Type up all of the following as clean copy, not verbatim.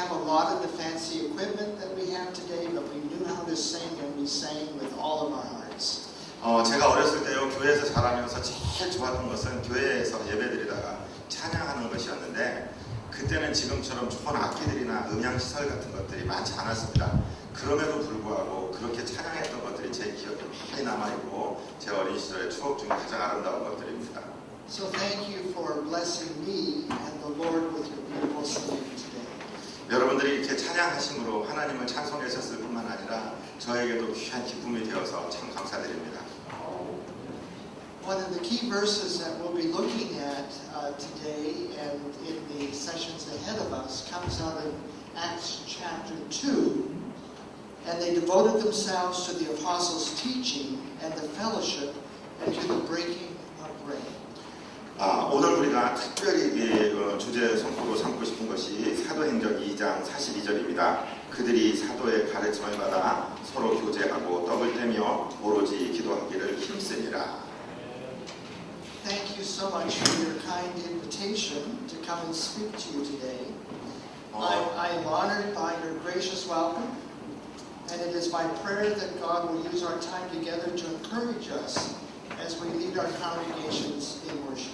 have a lot of the fancy equipment that we have today, but we knew how to sing, and we sang with all of our hearts. 제가 어렸을 때요, 교회에서 자라면서 제일 좋았던 것은 교회에서 예배드리다가 찬양하는 것이었는데, 그때는 지금처럼 좋은 악기들이나 음향시설 같은 것들이 많지 않았습니다. 그럼에도 불구하고 그렇게 찬양했던 것들이 제 기억에 많이 남아있고 제 어린 시절의 추억 중에 가장 아름다운 것들입니다. So thank you for blessing me and the Lord with your beautiful singing today. 여러분들이 이렇게 찬양하심으로 하나님을 찬송하셨을 뿐만 아니라 저에게도 귀한 기쁨이 되어서 참 감사드립니다. One of the key verses that we'll be looking at today and in the sessions ahead of us comes out of Acts chapter 2. And they devoted themselves to the apostles' teaching and the fellowship and to the breaking of bread. 오늘 우리가 특별히 주제 선포로 삼고 싶은 것이 사도행전 2장 42절입니다. 그들이 사도의 가르침을 받아 서로 교제하고 떡을 떼며 오로지 기도하기를 힘쓰니라. Thank you so much for your kind invitation to come and speak to you today. I am honored by your gracious welcome, and it is my prayer that God will use our time together to encourage us as we lead our congregations in worship.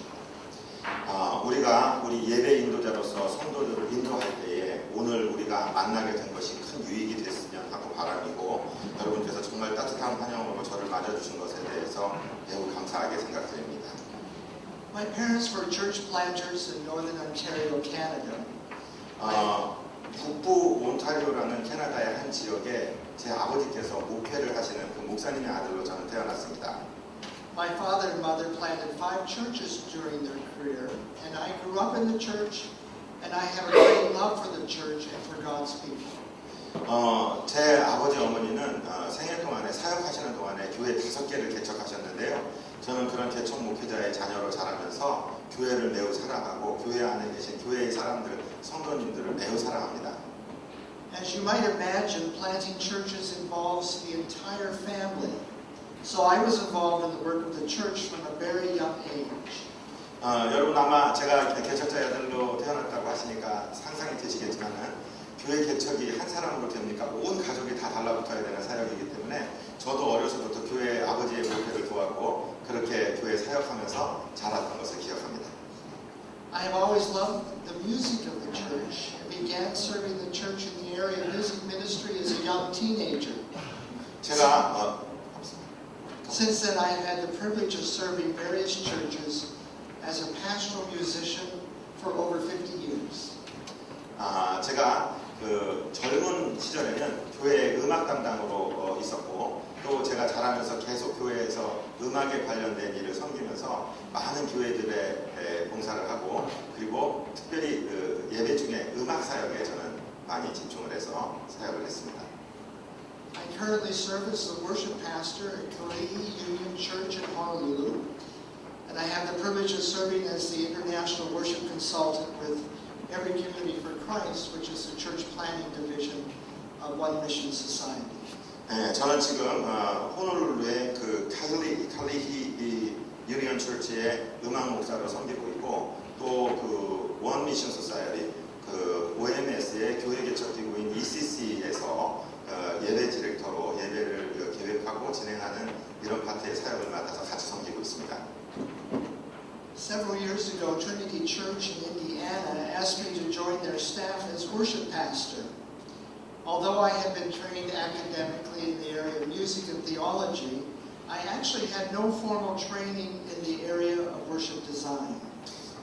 우리가 우리 예배 인도자로서 성도들을 인도할 때에 오늘 우리가 만나게 된 것이 큰 유익이 됐으면 하고 바람이고, 여러분께서 정말 따뜻한 환영으로 저를 맞아주신 것에 대해서 매우 감사하게 생각드립니다. My parents were church planters in northern Ontario, Canada. 북부 온타리오라는 캐나다의 한 지역에 제 아버지께서 목회를 하시는 그 목사님의 아들로 저는 태어났습니다. My father and mother planted 5 churches during their career, and I grew up in the church, and I have a great love for the church and for God's people. 제 아버지 어머니는 생애 동안에 사역하시는 동안에 교회 5개를 개척하셨는데요. 저는 그런 개척 목회자의 자녀로 자라면서 교회를 매우 사랑하고 교회 안에 계신 교회의 사람들, 성도님들을 매우 사랑합니다. As you might imagine, planting churches involves the entire family. So I was involved in the work of the church from a very young age. 여러분 아마 제가 개척자의 아들로 태어났다고 하시니까 상상이 되시겠지만은 교회 개척이 한 사람으로 됩니까? 온 가족이 다 달라붙어야 되는 사역이기 때문에 저도 어려서부터 교회 아버지의 목회를 도왔고 그렇게 교회 사역하면서 자랐던 것을 기억합니다. I have always loved the music of the church. I began serving the church in the area of music ministry as a young teenager. Since then, I have had the privilege of serving various churches as a pastoral musician for over 50 years. 제가 그 젊은 시절에는 교회 음악 담당으로 있었고 또 제가 자라면서 계속 교회에서 음악에 관련된 일을 섬기면서 많은 교회들의 봉사를 하고 그리고 특별히 그 예배 중에 음악 사역에 저는 많이 집중을 해서 사역을 했습니다. I currently serve as the worship pastor at Kalihi Union Church in Honolulu, and I have the privilege of serving as the international worship consultant with Every Community for Christ, which is the church planning division of One Mission Society. 네, 저는 지금 호놀룰루의 그 칼리히 유니언 철치의 음악 목사로 섬기고 있고 또 그 원 미션 소사이어티 그 OMS의 교회 개척 기구인 ECC에서 예배 디렉터로 예배를 계획하고 진행하는 이런 파트의 사역을 맡아서 같이 섬기고 있습니다. Several years ago, Trinity Church in Indiana asked me to join their staff as worship pastor. Although I had been trained academically in the area of music and theology, I actually had no formal training in the area of worship design.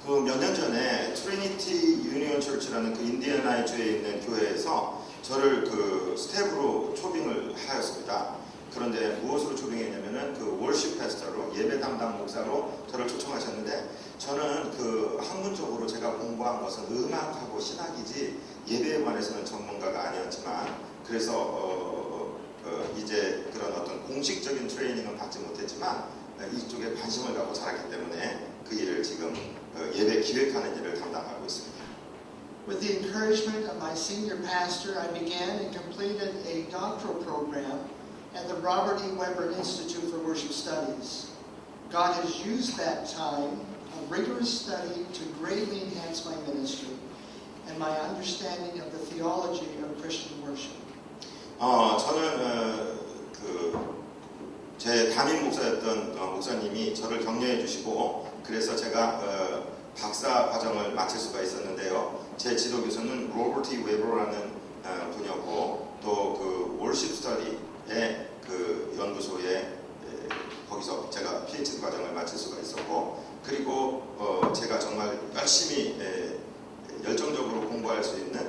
그 몇 년 전에 트리니티 유니온 철치라는 그 인디애나 주에 있는 교회에서 저를 그 스텝으로 초빙을 하였습니다. 그런데 무엇으로 초빙했냐면은 그 월십 패스터로 예배 담당 목사로 저를 초청하셨는데 저는 그 학문적으로 제가 공부한 것은 음악하고 신학이지 예배에 관해서는 전문가가 아니었지만 그래서 이제 그런 어떤 공식적인 트레이닝은 받지 못했지만 이쪽에 관심을 갖고 자랐기 때문에 그 일을 지금 예배 기획하는 일을 담당하고 있습니다. With the encouragement of my senior pastor, I began and completed a doctoral program at the Robert E. Weber Institute for Worship Studies. God has used that time of rigorous study to greatly enhance my ministry, and and my understanding of the theology of Christian worship. 저는 제 담임 목사였던 목사님이 저를 격려해 주시고 그래서 제가 박사 과정을 마칠 수가 있었는데요. 제 지도 교수는 로버트 웨버라는 분이었고 또 그 월십 스터디의 그 연구소에 거기서 제가 PhD 과정을 마칠 수가 있었고 그리고 제가 정말 열심히 열정적으로 공부할 수 있는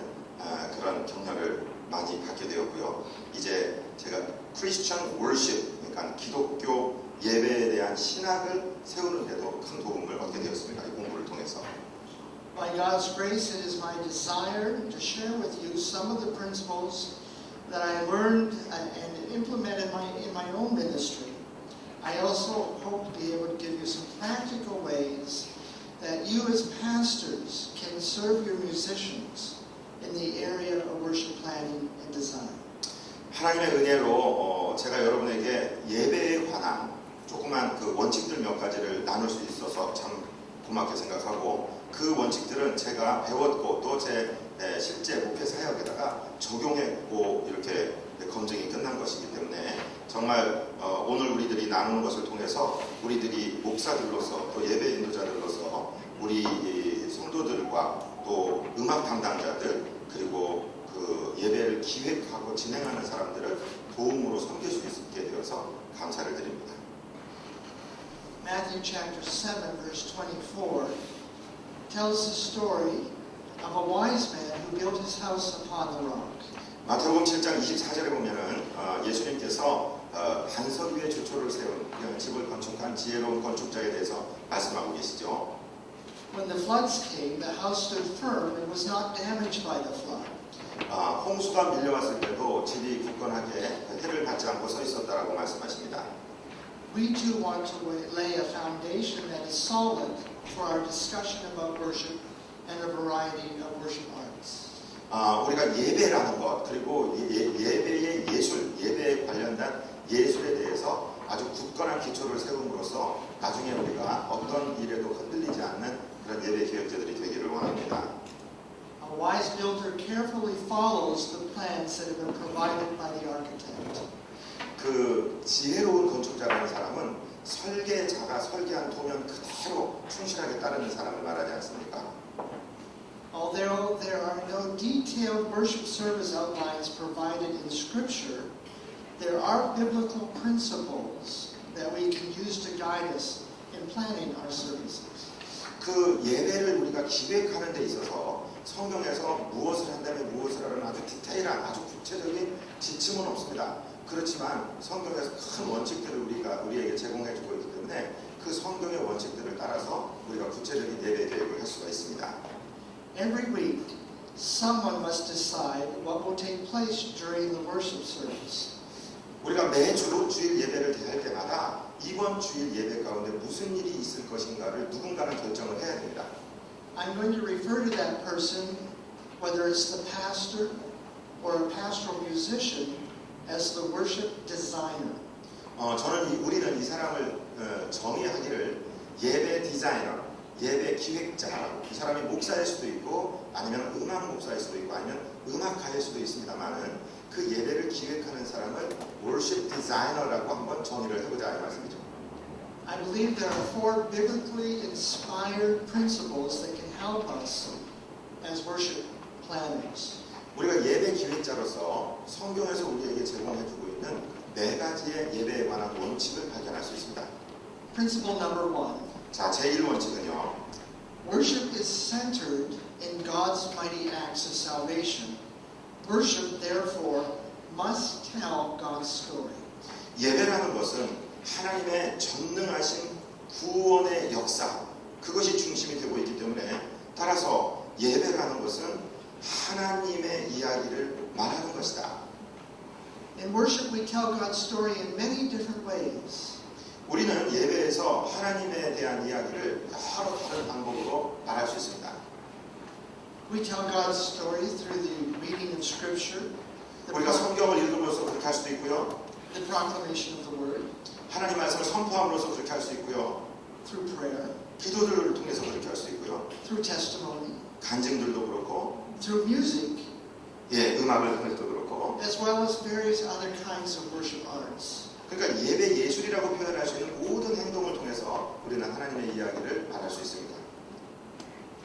그런 격려를 많이 받게 되었고요. 이제 제가 크리스천 월십 그러니까 기독교 예배에 대한 신학을 세우는 데도 큰 도움을 얻게 되었습니다. 이 공부를 통해서. By God's grace, it is my desire to share with you some of the principles that I learned and implemented in my own ministry. I also hope to be able to give you some practical ways that you as pastors can serve your musicians in the area of worship planning and design. 하나님의 은혜로 제가 여러분에게 예배에 관한 조그만 그 원칙들 몇 가지를 나눌 수 있어서 참 고맙게 생각하고 그 원칙들은 제가 배웠고 또 제 실제 목회 사역에다가 적용했고 이렇게 검증이 끝난 것이기 때문에 정말 오늘 우리들이 나누는 것을 통해서 우리들이 목사들로서 또 예배 인도자들로서 우리 성도들과 또 음악 담당자들 그리고 그 예배를 기획하고 진행하는 사람들을 도움으로 섬길 수 있게 되어서 감사를 드립니다. Matthew chapter 7 verse 24 tells the story of a wise man who built his house upon the rock. 마태복음 7장 24절에 보면은 예수님께서 반석 위에 조초를 세운 집을 건축한 지혜로운 건축자에 대해서 말씀하고 계시죠. When the floods came, the house stood firm and was not damaged by the flood. 홍수가 밀려왔을 때도 집이 굳건하게 해를 받지 않고 서 있었다라고 말씀하십니다. We too want to lay a foundation that is solid for our discussion about worship and a variety of worship arts. 우리가 예배라는 것 그리고 예배의 예술, 예배에 관련된 예술에 대해서 아주 굳건한 기초를 세움으로써 나중에 우리가 어떤 일에도 흔들리지 않는 그런 예배 기획자들이 되기를 원합니다. A wise builder carefully follows the plans that have been provided by the architect. 그 지혜로운 건축자라는 사람은 설계자가 설계한 도면 그대로 충실하게 따르는 사람을 말하지 않습니까? Although there are no detailed worship service outlines provided in Scripture, there are biblical principles that we can use to guide us in planning our services. 그 예배를 우리가 기획하는 데 있어서 성경에서 무엇을 한다면 무엇을 하는 아주 디테일한 아주 구체적인 지침은 없습니다. 그렇지만 성경에서 큰 원칙들을 우리에게 제공해 주고 있기 때문에 그 성경의 원칙들을 따라서 우리가 구체적인 예배 계획을 할 수가 있습니다. Every week, someone must decide what will take place during the worship service. 우리가 매주 주일 예배를 할 때마다 이번 주일 예배 가운데 무슨 일이 있을 것인가를 누군가는 결정을 해야 됩니다. I'm going to refer to that person, whether it's the pastor or a pastoral musician, as the worship designer. 우리는 이 사람을 정의하기를 예배 디자이너, 예배 기획자라고. 이 사람이 목사일 수도 있고 아니면 음악 목사일 수도 있고 아니면 음악가일 수도 있습니다만은 그 예배를 기획하는 사람을 worship designer라고 한번 정의를 해보자 이 말씀이죠. I believe there are 4 biblically inspired principles that can help us as worship planners. 우리가 예배 기획자로서 성경에서 우리에게 제공해주고 있는 4가지의 예배에 관한 원칙을 발견할 수 있습니다. Principle number 1. 자, 제1원칙은요. Worship is centered in God's mighty acts of salvation. Worship, therefore, must tell God's story. 예배라는 것은 하나님의 전능하신 구원의 역사, 그것이 중심이 되고 있기 때문에 따라서 예배라는 것은 하나님의 이야기를 말하는 것이다. In worship, we tell God's story in many different ways. 우리는 예배에서 하나님에 대한 이야기를 여러 다른 방법으로 말할 수 있습니다. We tell God's story through the reading of Scripture, 우리가 성경을 읽음으로써 그렇게 할 수도 있고요. the proclamation of the Word, 하나님 말씀을 선포함으로써 그렇게 할 수 있고요. through prayer, 기도들을 통해서 그렇게 할 수 있고요. through testimony, 간증들도 그렇고 through music, 예, 음악을 통해서도 그렇고, as well as various other kinds of worship arts. 그러니까 예배 예술이라고 표현할 수 있는 모든 행동을 통해서 우리는 하나님의 이야기를 말할 수 있습니다.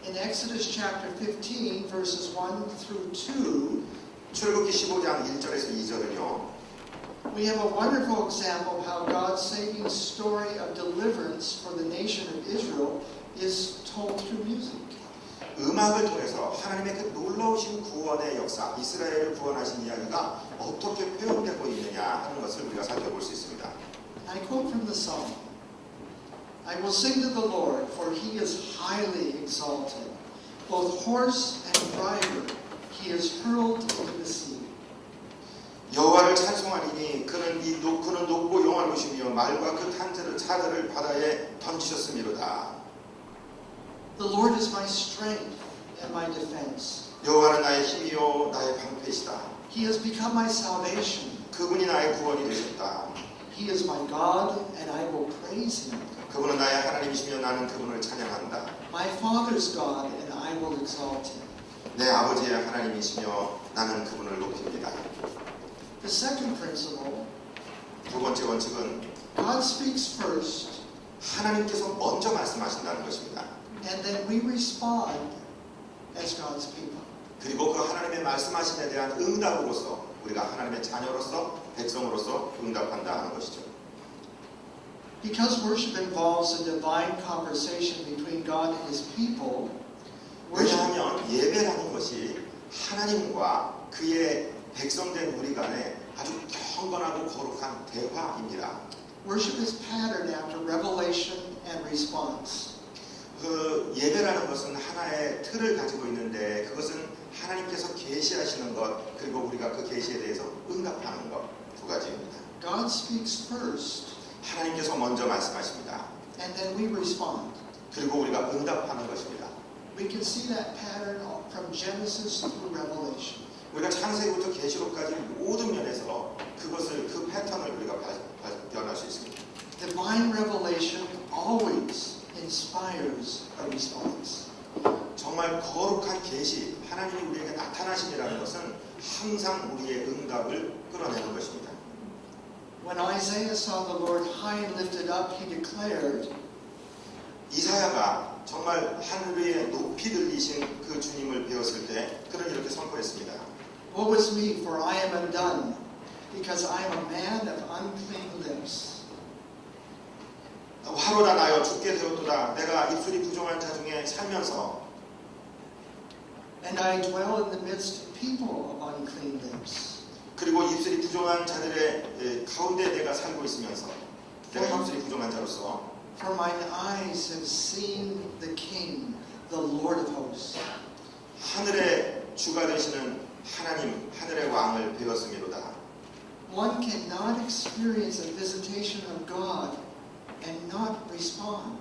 In Exodus chapter 15, verses 1 through 2, 출애굽기 15장 1절에서 2절은요. we have a wonderful example of how God's saving story of deliverance for the nation of Israel is told through music. 음악을 통해서 하나님의 그 놀라우신 구원의 역사, 이스라엘을 구원하신 이야기가 어떻게 표현되고 있느냐 하는 것을 우리가 살펴볼 수 있습니다. I quote from the psalm, I will sing to the Lord, for he is highly exalted. Both horse and rider he is hurled into the sea. 여호와를 찬송하리니 그는 높고 영화로우시며 말과 그 탄 차들을 바다에 던지셨음이로다. The Lord is my strength and my defense. 여호와는 나의 힘이요 나의 방패시다. He has become my salvation. 그분이 나의 구원이 되셨다. He is my God, and I will praise him. 그분은 나의 하나님이시며 나는 그분을 찬양한다. My father's God, and I will exalt him. 내 아버지의 하나님이시며 나는 그분을 높입니다. The second principle, 두 번째 원칙은 God speaks first, 하나님께서 먼저 말씀하신다는 것입니다. and then we respond as God's people. 그리고 그 하나님의 말씀하심에 대한 응답으로서 우리가 하나님의 자녀로서 백성으로서 응답한다 하는 것이죠. Because worship involves a divine conversation between God and his people, worship, 왜냐하면 예배라는 것이 하나님과 그의 백성된 우리 간에 아주 경건하고 거룩한 대화입니다. worship is patterned after revelation and response. 그 예배라는 것은 하나의 틀을 가지고 있는데 그것은 하나님께서 계시하시는 것 그리고 우리가 그 계시에 대해서 응답하는 것 두 가지입니다. God speaks first, 하나님께서 먼저 말씀하십니다. and then we respond. 그리고 우리가 응답하는 것입니다. We can see that pattern from Genesis through Revelation. 우리가 창세기부터 계시록까지 모든 면에서 그것을 그 패턴을 우리가 발견할 수 있습니다. Divine revelation always inspires a response. 정말 거룩한 계시, 하나님이 우리에게 나타나심이라는 것은 항상 우리의 응답을 끌어내는 것입니다. When Isaiah saw the Lord high and lifted up, he declared, 이사야가 정말 하늘 위에 높이 들리신 그 주님을 배웠을 때 그는 이렇게 선포했습니다. Woe is me, for I am undone, because I am a man of unclean lips. 화로다 나여 죽게 되었도다. 내가 입술이 부정한 자 중에 살면서 And I dwell in the midst of people of unclean lips. 그리고 입술이 부정한 자들의 가운데 내가 살고 있으면서 내가 입술이 부정한 자로서 For mine eyes have seen the King, the Lord of hosts. 하늘의 주가 되시는 하나님, 하늘의 왕을 배웠음이로다. One cannot experience a visitation of God and not respond.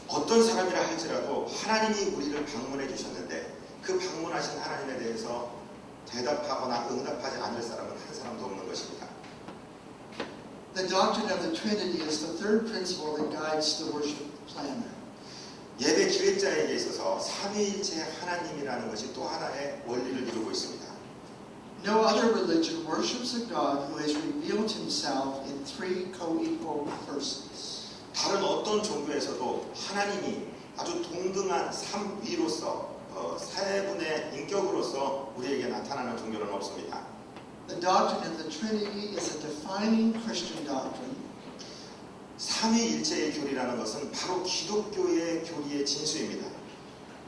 어떤 사람이라 할지라도 하나님이 우리를 방문해 주셨는데 그 방문하신 하나님에 대해서 대답하거나 응답하지 않을 사람은 한 사람도 없는 것입니다. The doctrine of the Trinity is the third principle that guides the worship planner. 예배 기획자에게 있어서 삼위일체 하나님이라는 것이 또 하나의 원리를 이루고 있습니다. No other religion worships a God who has revealed himself in three co-equal persons. 다른 어떤 종교에서도 하나님이 아주 동등한 삼위로서 세 분의 인격으로서 우리에게 나타나는 종교는 없습니다. The doctrine of the Trinity is a defining Christian doctrine. 삼위일체의 교리라는 것은 바로 기독교의 교리의 진수입니다.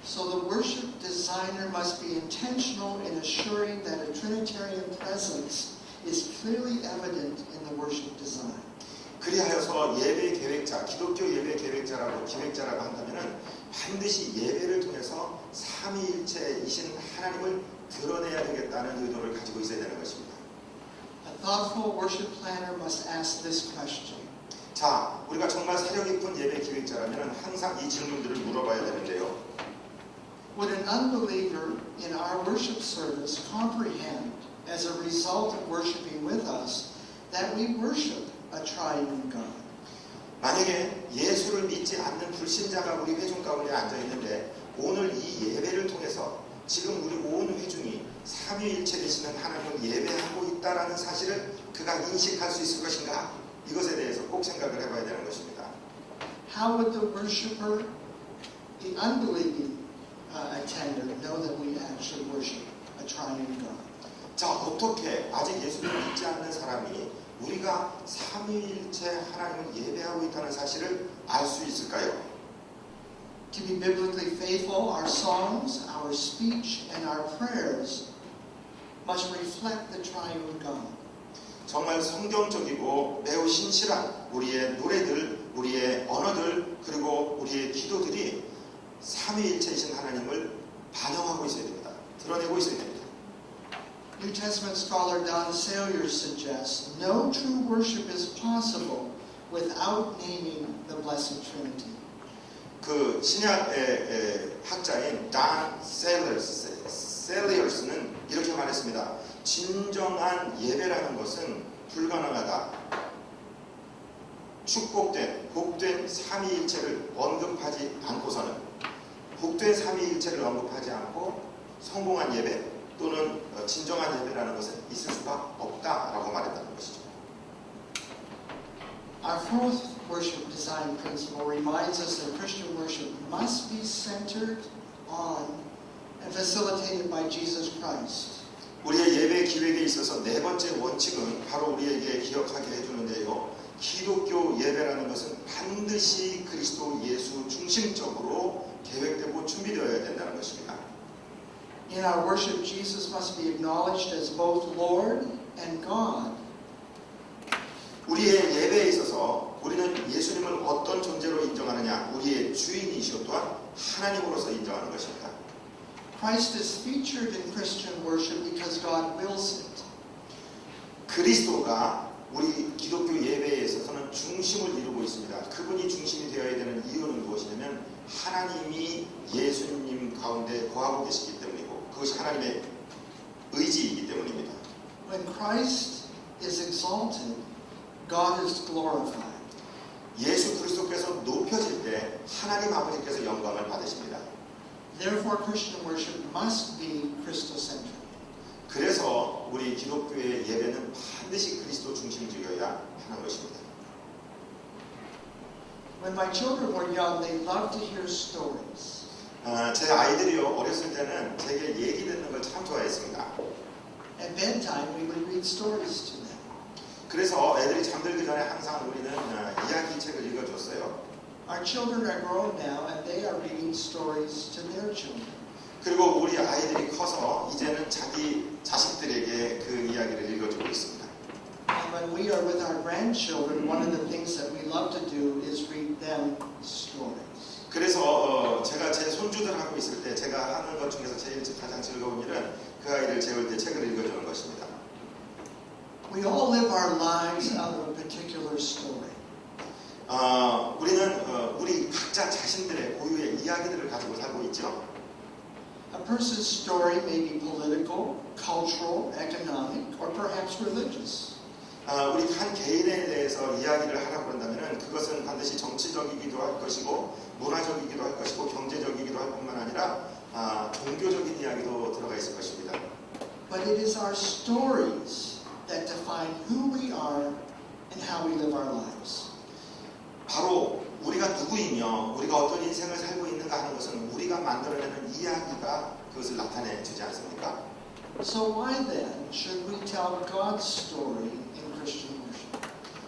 So the worship designer must be intentional in assuring that a Trinitarian presence is clearly evident in the worship design. 그리하여서 예배 계획자, 기독교 예배 기획자라고 한다면은 반드시 예배를 통해서 삼위일체이신 하나님을 드러내야 되겠다는 의도를 가지고 있어야 되는 것입니다. A thoughtful worship planner must ask this question. 자, 우리가 정말 사려 깊은 예배 기획자라면 항상 이 질문들을 물어봐야 되는데요. Would an unbeliever in our worship service comprehend, as a result of worshiping with us, that we worship a triune God? 만약에 예수를 믿지 않는 불신자가 우리 회중 가운데 앉아 있는데 오늘 이 예배를 통해서 지금 우리 온 회중이 삼위일체 되시는 하나님을 예배하고 있다라는 사실을 그가 인식할 수 있을 것인가? 이것에 대해서 꼭 생각을 해봐야 되는 것입니다. How would the worshiper, the unbelieving attender, know that we actually worship a triune God? 자, 어떻게 아직 예수를 믿지 않는 사람이 우리가 삼위일체 하나님을 예배하고 있다는 사실을 알 수 있을까요? To be biblically faithful, our songs, our speech, and our prayers must reflect the triune God. 정말 성경적이고 매우 신실한 우리의 노래들, 우리의 언어들, 그리고 우리의 기도들이 삼위일체이신 하나님을 반영하고 있어야 됩니다. 드러내고 있어야 됩니다. New Testament scholar Don Salier suggests no true worship is possible without naming the Blessed Trinity. 그 신약의 학자인 단 셀리어스는 이렇게 말했습니다. 진정한 예배라는 것은 불가능하다. 축복된, 복된 삼위일체를 언급하지 않고서는, 복된 삼위일체를 언급하지 않고 성공한 예배 또는 진정한 예배라는 것은 있을 수가 없다라고 말했다는 것이죠. Our fourth worship design principle reminds us that Christian worship must be centered on and facilitated by Jesus Christ. 우리의 예배 기획에 있어서 네 번째 원칙은 바로 우리에게 기억하게 해주는데요. 기독교 예배라는 것은 반드시 그리스도 예수 중심적으로 계획되고 준비되어야 된다는 것입니다. In our worship, Jesus must be acknowledged as both Lord and God. 우리의 예배에 있어서 우리는 예수님을 어떤 존재로 인정하느냐, 우리의 주인이시오 또한 하나님으로서 인정하는 것입니다. Christ is featured in Christian worship because God wills it. 그리스도가 우리 기독교 예배에 있어서는 중심을 이루고 있습니다. 그분이 중심이 되어야 되는 이유는 무엇이냐면 하나님이 예수님 가운데 거하고 계시기 때문이고 그것이 하나님의 의지이기 때문입니다. When Christ is exalted, God is glorified. 예수 그리스도께서 높여질 때 하나님 아버지께서 영광을 받으십니다. Therefore, Christian worship must be Christocentric. 그래서 우리 기독교의 예배는 반드시 그리스도 중심적이어야 하는 것입니다. When my children were young, they loved to hear stories. 제 아이들이요 어렸을 때는 제게 얘기 듣는 걸 참 좋아했습니다. At bedtime, we would read stories to them. 그래서 애들이 잠들기 전에 항상 우리는 이야기 책을 읽어줬어요. Our children are grown now, and they are reading stories to their children. 그리고 우리 아이들이 커서 이제는 자기 자식들에게 그 이야기를 읽어주고 있습니다. And when we are with our grandchildren, one of the things that we love to do is read them stories. 그래서 제가 제 손주들하고 있을 때 제가 하는 것 중에서 제일 가장 즐거운 일은 그 아이를 재울 때 책을 읽어주는 것입니다. We all live our lives out of a particular story. 우리는 우리 각자 자신들의 고유의 이야기들을 가지고 살고 있죠. A person's story may be political, cultural, economic, or perhaps religious. 우리 한 개인에 대해서 이야기를 하라고 한다면 그것은 반드시 정치적이기도 할 것이고 문화적이기도 할 것이고 경제적이기도 할 뿐만 아니라 종교적인 이야기도 들어가 있을 것입니다. But it is our stories that define who we are and how we live our lives. 바로 우리가 누구이며 우리가 어떤 인생을 살고 있는가 하는 것은 우리가 만들어내는 이야기가 그것을 나타내 주지 않습니까? So why then should we tell God's story in Christian worship?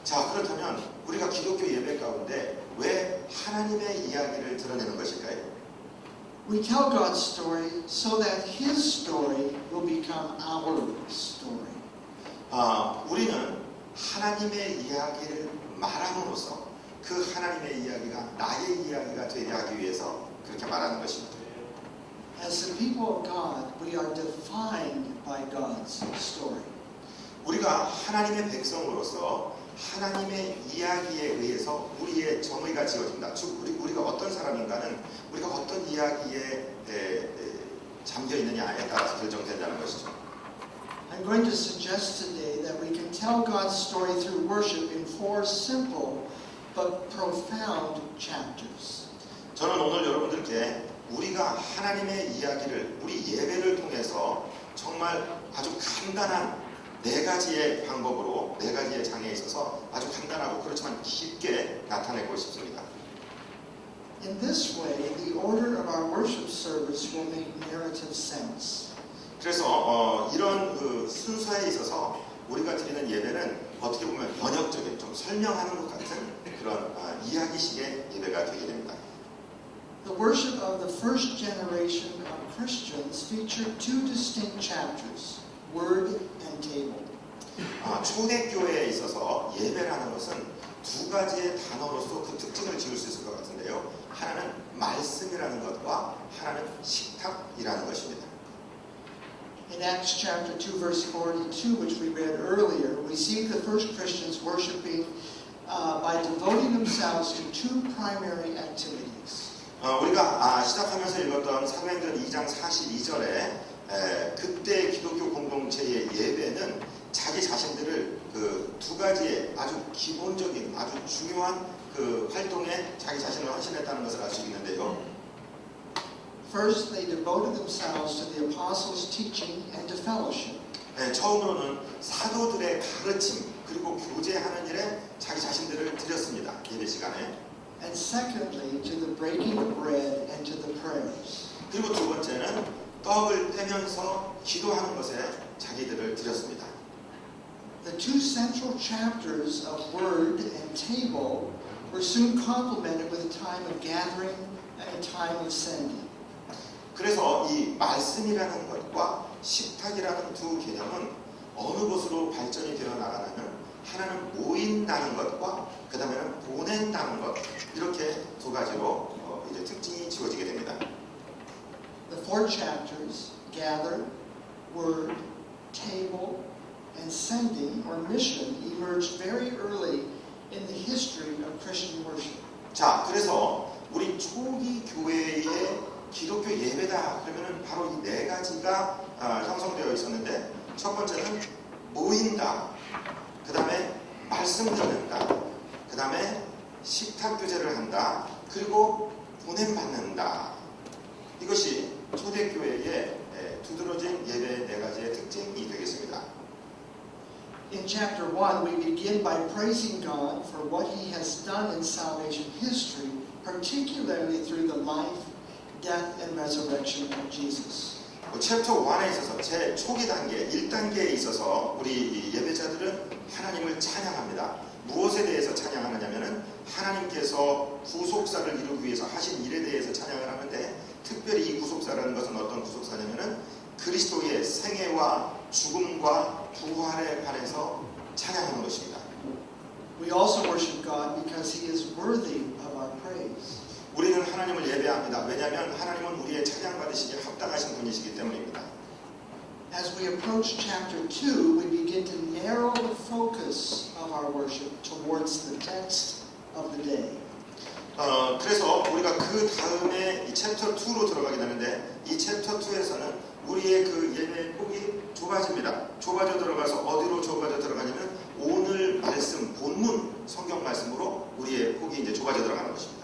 자, 그렇다면 우리가 기독교 예배 가운데 왜 하나님의 이야기를 드러내는 것일까요? We tell God's story so that His story will become our story. 우리는 하나님의 이야기를 말함으로써 그 하나님의 이야기가 나의 이야기가 되게 하기 위해서 그렇게 말하는 것입니다. As the people of God, we are defined by God's story. 우리가 하나님의 백성으로서 하나님의 이야기에 의해서 우리의 정의가 지어진다. 즉 우리가 어떤 사람인가는 우리가 어떤 이야기에 잠겨 있느냐에 따라서 결정된다는 것이죠. I'm going to suggest today that we can tell God's story through worship in 4 simple but profound chapters. 저는 오늘 여러분들께 우리가 하나님의 이야기를 우리 예배를 통해서 정말 아주 간단한 네 가지의 방법으로 네 가지의 장에 있어서 아주 간단하고 그렇지만 깊게 나타내고 싶습니다. In this way, the order of our worship service will make narrative sense. 그래서 이런 순서에 있어서 우리가 드리는 예배는 어떻게 보면 번역적인 좀 설명하는 것 같은 그런 이야기식의 예배가 되게 됩니다. The worship of the first generation of Christians featured two distinct chapters, Word and Table. 초대교회에 있어서 예배라는 것은 두 가지의 단어로서 그 특징을 지을 수 있을 것 같은데요. 하나는 말씀이라는 것과 하나는 식탁이라는 것입니다. In Acts chapter 2, verse 42, which we read earlier, we see the first Christians worshiping by devoting themselves to two primary activities. 우리가 시작하면서 읽었던 사도행전 2장 42절에 그때 기독교 공동체의 예배는 자기 자신들을 그 두 가지의 아주 기본적인 아주 중요한 그 활동에 자기 자신을 헌신했다는 것을 알 수 있는데요. First, they devoted themselves to the apostles' teaching and to fellowship. 처음으로는 사도들의 가르침 그리고 교제하는 일에 자기 자신들을 드렸습니다. 예배 시간에. And secondly, to the breaking of bread and to the prayers. 그리고 두 번째는 떡을 떼면서 기도하는 것에 자기들을 드렸습니다. The two central chapters of Word and Table were soon complemented with a time of gathering and a time of sending. 그래서 이 말씀이라는 것과 식탁이라는 두 개념은 어느 곳으로 발전이 되어 나가냐면 하나는 모인다는 것과 그 다음에는 보낸다는 것 이렇게 두 가지로 이제 특징이 지어지게 됩니다. The four chapters, gather, word, table, and sending or mission emerged very early in the history of Christian worship. 자, 그래서 우리 초기 교회의 기독교 예배다 그러면은 바로 이 네 가지가 형성되어 있었는데 첫 번째는 모인다, 그 다음에 말씀 듣는다, 그 다음에 식탁 교제를 한다, 그리고 보냄받는다. 이것이 초대교회의 두드러진 예배의 네 가지의 특징이 되겠습니다. In chapter 1, we begin by praising God for what He has done in salvation history, particularly through the life, death, and resurrection of Jesus. 챕터 1에 있어서 제 초기 단계, 1단계에 있어서 우리 예배자들은 하나님을 찬양합니다. 무엇에 대해서 찬양하느냐면은 하나님께서 구속사를 이루기 위해서 하신 일에 대해서 찬양을 하는데 특별히 이 구속사라는 것은 어떤 구속사냐면은 그리스도의 생애와 죽음과 부활에 관해서 찬양하는 것입니다. We also worship God because He is worthy of our praise. 우리는 하나님을 예배합니다. 왜냐하면 하나님은 우리의 찬양 받으시기에 합당하신 분이시기 때문입니다. As we approach chapter 2, we begin to narrow the focus of our worship towards the text of the day. 그래서 우리가 그 다음에 이 챕터 2로 들어가게 되는데 이 챕터 2에서는 우리의 그 예배의 폭이 좁아집니다. 좁아져 들어가서 어디로 좁아져 들어가냐면 오늘 말씀, 본문 성경 말씀으로 우리의 폭이 이제 좁아져 들어가는 것입니다.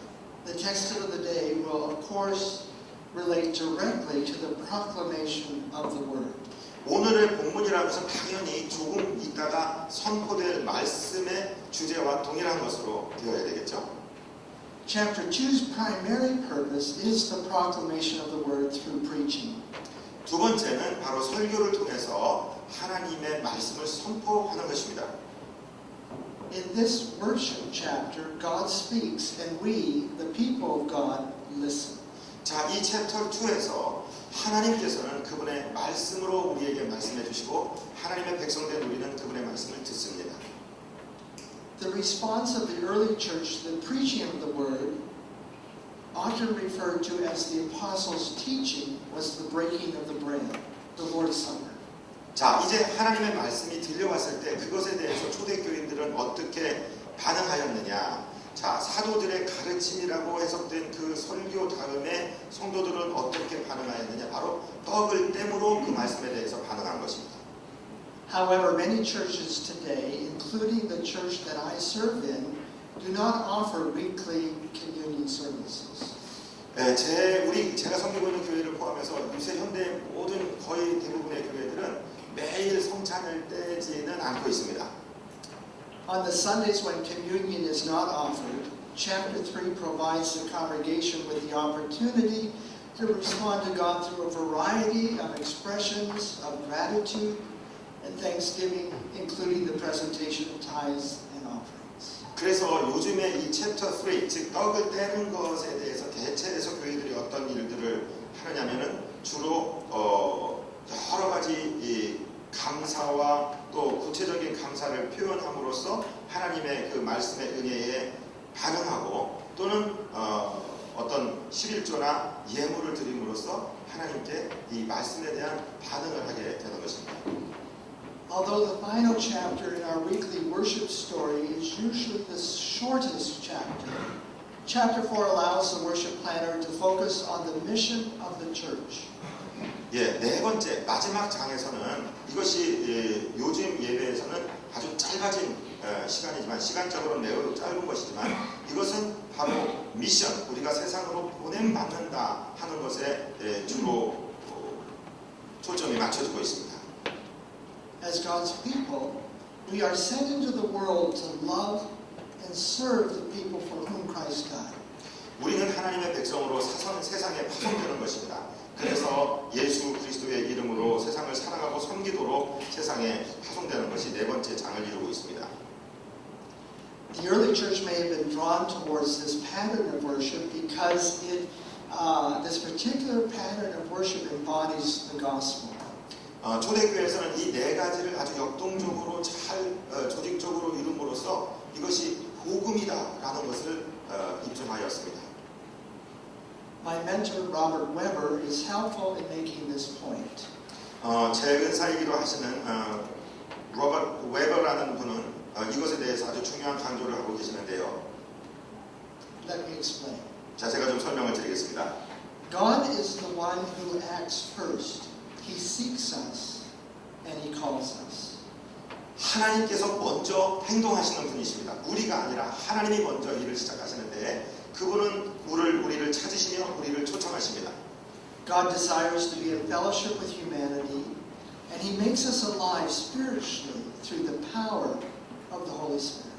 The text of the day will, of course, relate directly to the proclamation of the Word. 오늘의 본문이라는 것은 당연히 조금 있다가 선포될 말씀의 주제와 동일한 것으로 되어야 되겠죠. Chapter 2's primary purpose is the proclamation of the Word through preaching. 두 번째는 바로 설교를 통해서 하나님의 말씀을 선포하는 것입니다. In this worship chapter, God speaks and we, the people of God, listen. 자, 이 챕터 2에서 하나님께서는 그분의 말씀으로 우리에게 말씀해 주시고 하나님의 백성된 우리는 그분의 말씀을 듣습니다. The response of the early church to the preaching of the Word, often referred to as the apostles' teaching, was the breaking of the bread, the Lord's Supper. 자, 이제 하나님의 말씀이 들려왔을 때 그것에 대해서 초대교인들은 어떻게 반응하였느냐. 자, 사도들의 가르침이라고 해석된 그 설교 다음에 성도들은 어떻게 반응하였느냐. 바로 떡을 땜으로 그 말씀에 대해서 반응한 것입니다. However, many churches today, including the church that I serve in, do not offer weekly communion services. 제가 섬기고 있는 교회를 포함해서 요새 현대 모든 거의 대부분의 교회들은 매일 성찬을 떼지는 않고 있습니다. On the Sundays when communion is not offered, chapter 3 provides the congregation with the opportunity to respond to God through a variety of expressions of gratitude and thanksgiving, including the presentation of tithes and offerings. 그래서 요즘에 이 챕터 3, 즉 떡을 떼는 것에 대해서 대체해서 교회들이 어떤 일들을 하느냐면은 주로 여러 가지 이 감사와 또 구체적인 감사를 표현함으로써 하나님의 그 말씀의 은혜에 반응하고 또는 어떤 11조나 예물을 드림으로써 하나님께 이 말씀에 대한 반응을 하게 되는 것입니다. Although the final chapter in our weekly worship story is usually the shortest chapter, chapter 4 allows the worship planner to focus on the mission of the church. 네 번째 마지막 장에서는 이것이 요즘 예배에서는 아주 짧아진 시간이지만 시간적으로는 매우 짧은 것이지만 이것은 바로 미션, 우리가 세상으로 보냄받는다 하는 것에 주로 초점이 맞춰지고 있습니다. As God's people, we are sent into the world to love and serve the people for whom Christ died. 우리는 하나님의 백성으로 세상에 파송되는 것입니다. 그래서 예수 그리스도의 이름으로 세상을 사랑하고 섬기도록 세상에 파송되는 것이 네 번째 장을 이루고 있습니다. The early church may have been drawn towards this pattern of worship because this particular pattern of worship embodies the gospel. 초대교회에서는 이 네 가지를 아주 역동적으로 잘 조직적으로 이룸으로써 이것이 복음이다라는 것을 입증하였습니다. My mentor Robert Weber is helpful in making this point. 제 은사이기도 하시는 로버트 웨버라는 분은 이것에 대해서 아주 중요한 강조를 하고 계시는데요. Let me explain. 자, 제가 좀 설명을 드리겠습니다. God is the one who acts first. He seeks us and he calls us. 하나님께서 먼저 행동하시는 분이십니다. 우리가 아니라 하나님이 먼저 일을 시작하시는데 그분은 우리를 찾으시며 우리를 초청하십니다. God desires to be in fellowship with humanity, and He makes us alive spiritually through the power of the Holy Spirit.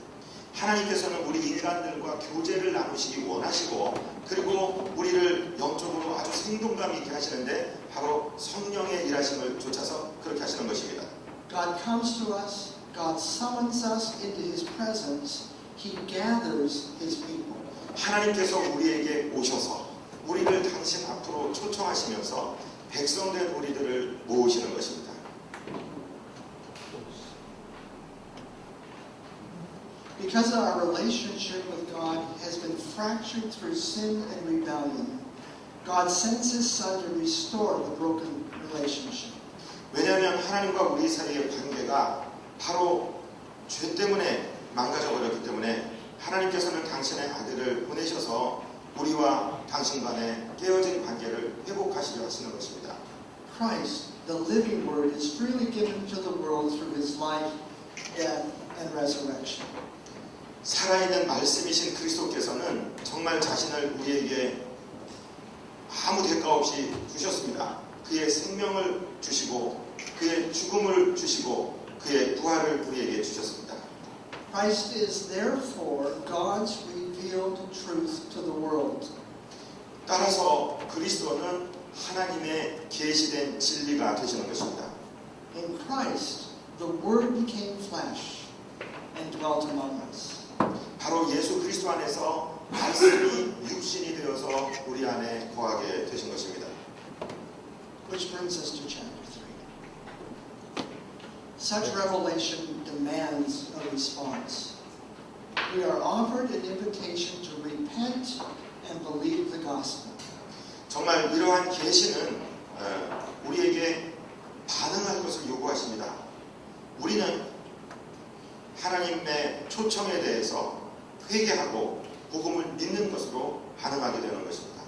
하나님께서는 우리 인간들과 교제를 나누시기 원하시고 그리고 우리를 영적으로 아주 생동감 있게 하시는데 바로 성령의 일하심을 쫓아서 그렇게 하시는 것입니다. God comes to us, God summons us into His presence, He gathers His people. 하나님께서 우리에게 오셔서 우리를 당신 앞으로 초청하시면서 백성된 우리들을 모으시는 것입니다. Because our relationship with God has been fractured through sin and rebellion, God sends His Son to restore the broken relationship. 왜냐하면 하나님과 우리 사이의 관계가 바로 죄 때문에 망가져버렸기 때문에 하나님께서는 당신의 아들을 보내셔서 우리와 당신 간의 깨어진 관계를 회복하시려 하시는 것입니다. Christ, the living Word, is freely given to the world through His life, death, and resurrection. 살아있는 말씀이신 그리스도께서는 정말 자신을 우리에게 아무 대가 없이 주셨습니다. 그의 생명을 주시고 그의 죽음을 주시고 그의 부활을 우리에게 주셨습니다. Christ is therefore God's revealed truth to the world. 따라서 그리스도는 하나님의 계시된 진리가 되시는 것입니다. In Christ, the Word became flesh and dwelt among us. 바로 예수 그리스도 안에서 말씀이 육신이 되어서 우리 안에 거하게 되신 것입니다. Which brings us to chapter 3. Such revelation demands a response. We are offered an invitation to repent and believe the gospel. 정말 이러한 계시는 우리에게 반응할 것을 요구하십니다. 우리는 하나님의 초청에 대해서 회개하고 복음을 믿는 것으로 반응하게 되는 것입니다.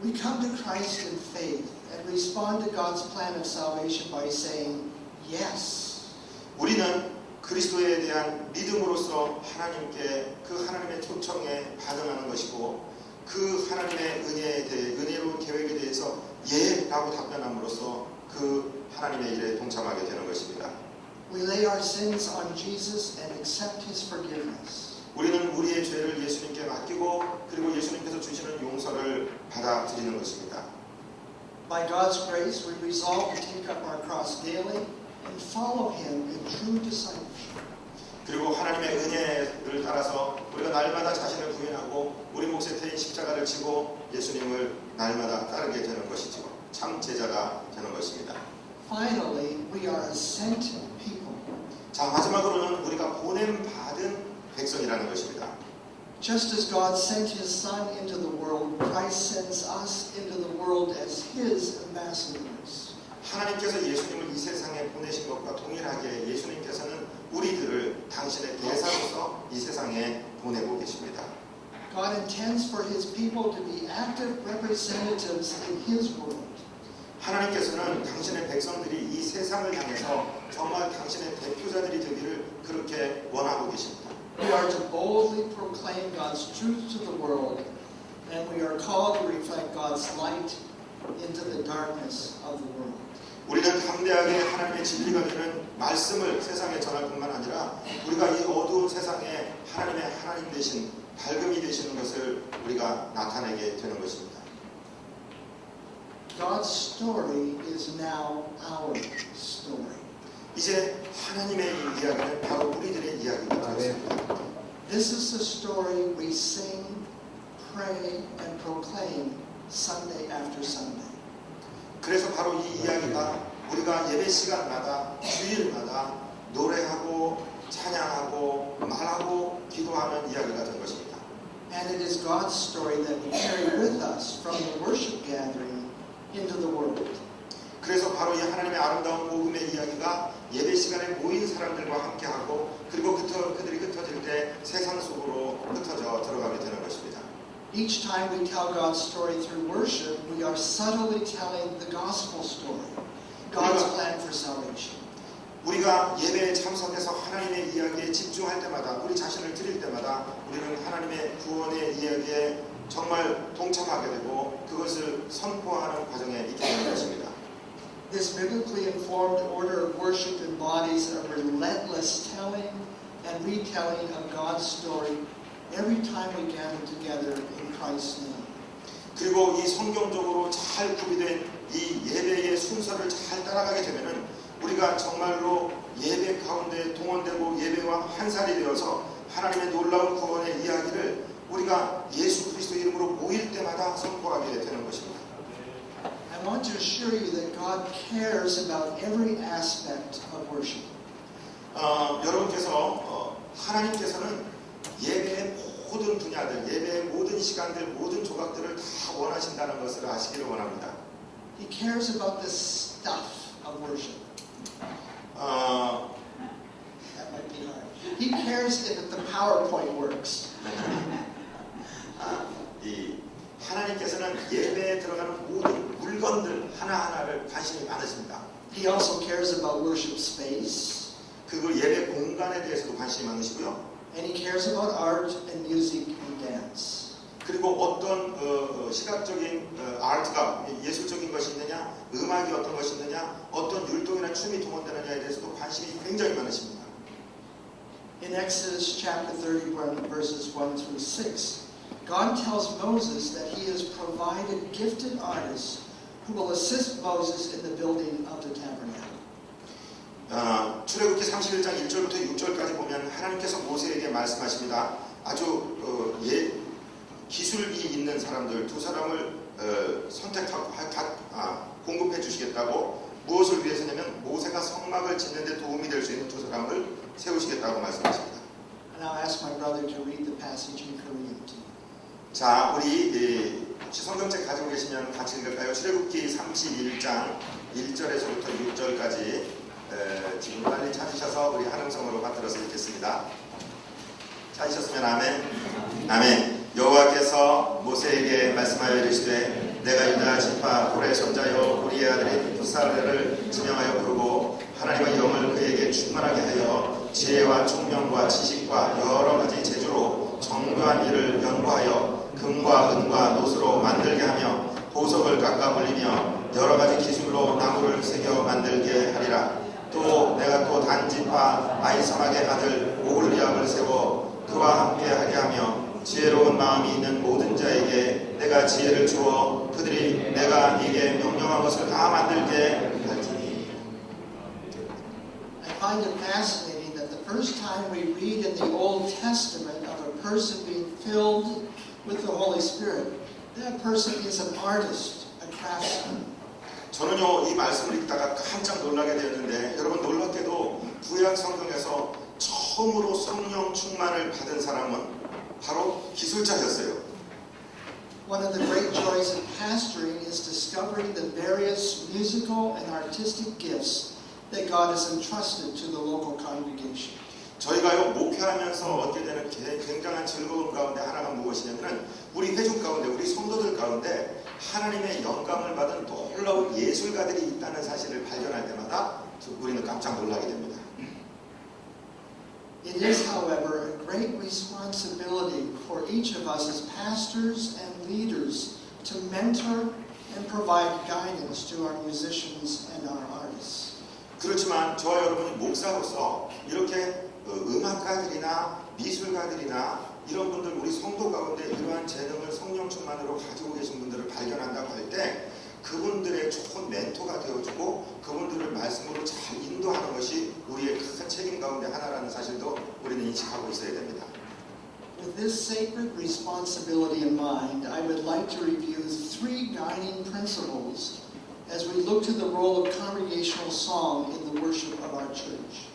We come to Christ in faith and respond to God's plan of salvation by saying yes. 우리는 그리스도에 대한 믿음으로써 하나님께 그 하나님의 초청에 반응하는 것이고 그 하나님의 은혜에 대해 은혜로운 계획에 대해서 예라고 답변함으로써 그 하나님의 일에 동참하게 되는 것입니다. We lay our sins on Jesus and accept His forgiveness. 우리는 우리의 죄를 예수님께 맡기고 그리고 예수님께서 주시는 용서를 받아들이는 것입니다. By God's grace, we resolve to take up our cross daily and follow Him in true discipleship. 그리고 하나님의 은혜를 따라서 우리가 날마다 자신을 부인하고 우리 몫에 태인 십자가를 지고 예수님을 날마다 따르게 되는 것이죠. 참 제자가 되는 것입니다. Finally, we are a sent people. 자, 마지막으로는 우리가 보냄받은 백성이라는 것입니다. Just as God sent His Son into the world, Christ sends us into the world as His ambassadors. 하나님께서 예수님을 이 세상에 보내신 것과 동일하게 예수님께서는 우리들을 당신의 대사로서 이 세상에 보내고 계십니다. God intends for His people to be active representatives in His world. 하나님께서는 당신의 백성들이 이 세상을 향해서 정말 당신의 대표자들이 되기를 그렇게 원하고 계십니다. We are to boldly proclaim God's truth to the world, and we are called to reflect God's light into the darkness of the world. 우리는 담대하게 하나님의 진리가 되는 말씀을 세상에 전할 뿐만 아니라 우리가 이 어두운 세상에 하나님의 하나님 되신 밝음이 되시는 것을 우리가 나타내게 되는 것입니다. God's story is now our story. 이제 하나님의 이야기는 바로 우리들의 이야기가 되었습니다. This is the story we sing, pray, and proclaim Sunday after Sunday. 그래서 바로 이 이야기가 우리가 예배 시간마다 주일마다 노래하고 찬양하고 말하고 기도하는 이야기가 된 것입니다. And it is God's story that we carry with us from the worship gathering into the world. 그래서 바로 이 하나님의 아름다운 복음의 이야기가 예배 시간에 모인 사람들과 함께하고 그리고 그들이 흩어질 때 세상 속으로 흩어져 들어가게 되는 것입니다. Each time we tell God's story through worship, we are subtly telling the gospel story, God's plan for salvation. 우리가 예배에 참석해서 하나님의 이야기에 집중할 때마다 우리 자신을 드릴 때마다 우리는 하나님의 구원의 이야기에 정말 동참하게 되고 그것을 선포하는 과정에 있게 되는 것입니다. This biblically informed order of worship embodies a relentless telling and retelling of God's story every time we gather together in Christ's name. 그리고 이 성경적으로 잘 구비된 이 예배의 순서를 잘 따라가게 되면은 우리가 정말로 예배 가운데 동원되고 예배와 한 살이 되어서 하나님의 놀라운 구원의 이야기를 우리가 예수 그리스도 이름으로 모일 때마다 선포하게 되는 것입니다. I want to assure you that God cares about every aspect of worship. 여러분께서 하나님께서는 예배의 모든 분야들, 예배의 모든 시간들, 모든 조각들을 다 원하신다는 것을 아시기를 원합니다. He cares about the stuff of worship. That might be hard. He cares if the PowerPoint works. 이 하나님께서는 예배에 들어가는 모든 물건들 하나하나를 관심이 많으십니다. He also cares about worship space. 그리고 예배 공간에 대해서도 관심이 많으시고요. And he cares about art and music and dance. 그리고 어떤 시각적인 아트가 예술적인 것이 있느냐, 음악이 어떤 것이 있느냐, 어떤 율동이나 춤이 동원되느냐에 대해서도 관심이 굉장히 많으십니다. In Exodus chapter 31, verses 1 through 6, God tells Moses that he has provided gifted artists who will assist Moses in the building of the tabernacle. 출애굽기 31장 1절부터 6절까지 보면 하나님께서 모세에게 말씀하십니다. 아주 기술이 있는 사람들 두 사람을 선택하고 공급해 주시겠다고. 무엇을 위해서냐면 모세가 성막을 짓는 데 도움이 될 수 있는 두 사람을 세우시겠다고 말씀하십니다. And I'll ask my brother to read the passage in Korean too. 자, 우리 혹시 성경책 가지고 계시면 같이 읽을까요? 출애굽기 31장 1절에서부터 6절까지 지금 빨리 찾으셔서 우리 한음성으로 받들어서 읽겠습니다. 찾으셨으면 아멘. 아멘. 여호와께서 모세에게 말씀하여 이르시되 내가 유다 지파 홀의 손자여 우리의 아들인 푸살레를 지명하여 부르고 하나님의 영을 그에게 충만하게 하여 지혜와 총명과 지식과 여러 가지 재주로 정교한 일을 연구하여 금과 은과 노스로 만들게 하며 보석을 깎아 물리며 여러 가지 기술로 나무를 새겨 만들게 하리라. 또 내가 또 단지파 아히사막의 아들 오홀리압을 세워 그와 함께 하게 하며 지혜로운 마음이 있는 모든 자에게 내가 지혜를 주어 그들이 내가 네게 명령한 것을 다 만들게 할지니. I find it fascinating that the first time we read in the Old Testament of a person being filled with the Holy Spirit, that person is an artist, a craftsman. 저는요 이 말씀을 읽다가 깜짝 놀라게 되었는데 여러분 놀랍게도 구약 성경에서 처음으로 성령 충만을 받은 사람은 바로 기술자였어요. One of the great joys of pastoring is discovering the various musical and artistic gifts that God has entrusted to the local congregation. 저희가요 목회하면서 얻게 되는 굉장한 즐거움 가운데 하나가 무엇이냐면 우리 회중 가운데 우리 성도들 가운데 하나님의 영감을 받은 놀라운 예술가들이 있다는 사실을 발견할 때마다 우리는 깜짝 놀라게 됩니다. It is, however, a great responsibility for each of us as pastors and leaders to mentor and provide guidance to our musicians and our artists. 그렇지만 저와 여러분이 목사로서 이렇게 음악가들이나 미술가들이나 이런 분들 우리 성도 가운데 이러한 재능을 성령 충만으로 가지고 계신 분들을 발견한다고 할 때 그분들의 좋은 멘토가 되어주고 그분들을 말씀으로 잘 인도하는 것이 우리의 큰 책임 가운데 하나라는 사실도 우리는 인식하고 있어야 됩니다. With this sacred responsibility in mind, I would like to review three guiding principles as we look to the role of congregational song in the worship of our church.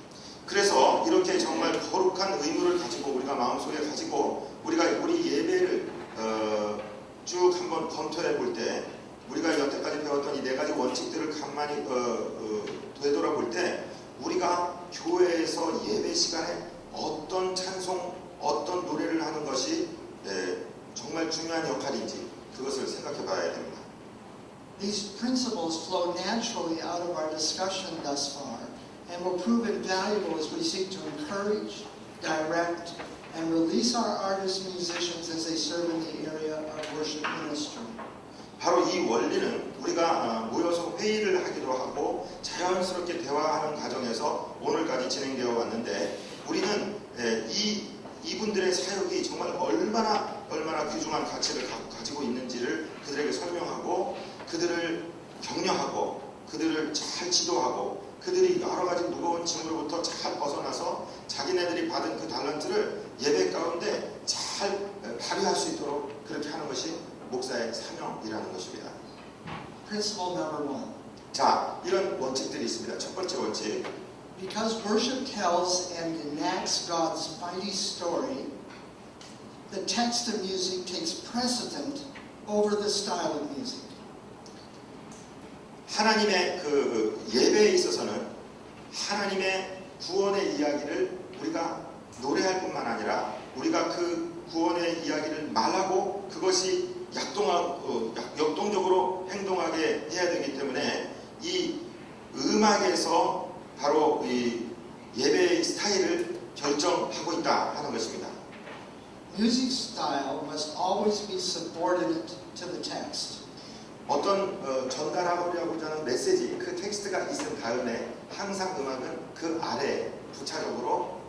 그래서 이렇게 정말 거룩한 의무를 가지고 우리가 마음속에 가지고 우리가 우리 예배를 쭉 한번 검토해 볼 때 우리가 여태까지 배웠던 이 네 가지 원칙들을 간만히 되돌아볼 때 우리가 교회에서 예배 시간에 어떤 찬송, 어떤 노래를 하는 것이 정말 중요한 역할인지 그것을 생각해 봐야 됩니다. These principles flow naturally out of our discussion thus far and will prove invaluable as we seek to encourage, direct, and release our artists and musicians as they serve in the area of worship ministry. 바로 이 원리는 우리가 모여서 회의를 하기도 하고 자연스럽게 대화하는 과정에서 오늘까지 진행되어 왔는데 우리는 이분들의 사역이 정말 얼마나 귀중한 가치를 가지고 있는지를 그들에게 설명하고 그들을 격려하고 그들을 잘 지도하고 그들이 여러 가지 무거운 짐으로부터 잘 벗어나서 자기네들이 받은 그 달란트를 예배 가운데 잘 발휘할 수 있도록 그렇게 하는 것이 목사의 사명이라는 것입니다. Principle number one. 자, 이런 원칙들이 있습니다. 첫 번째 원칙. Because worship tells and enacts God's mighty story, the text of music takes precedent over the style of music. 하나님의 그 예배에 있어서는 하나님의 구원의 이야기를 우리가 노래할 뿐만 아니라 우리가 그 구원의 이야기를 말하고 그것이 역동적으로 행동하게 해야 되기 때문에 이 음악에서 바로 이 예배의 스타일을 결정하고 있다 하는 것입니다. Music style must always be subordinate to the text. 어떤 전달하고자 하는 메시지, 그 텍스트가 있은 다음에 항상 음악은 그 아래에 부차적으로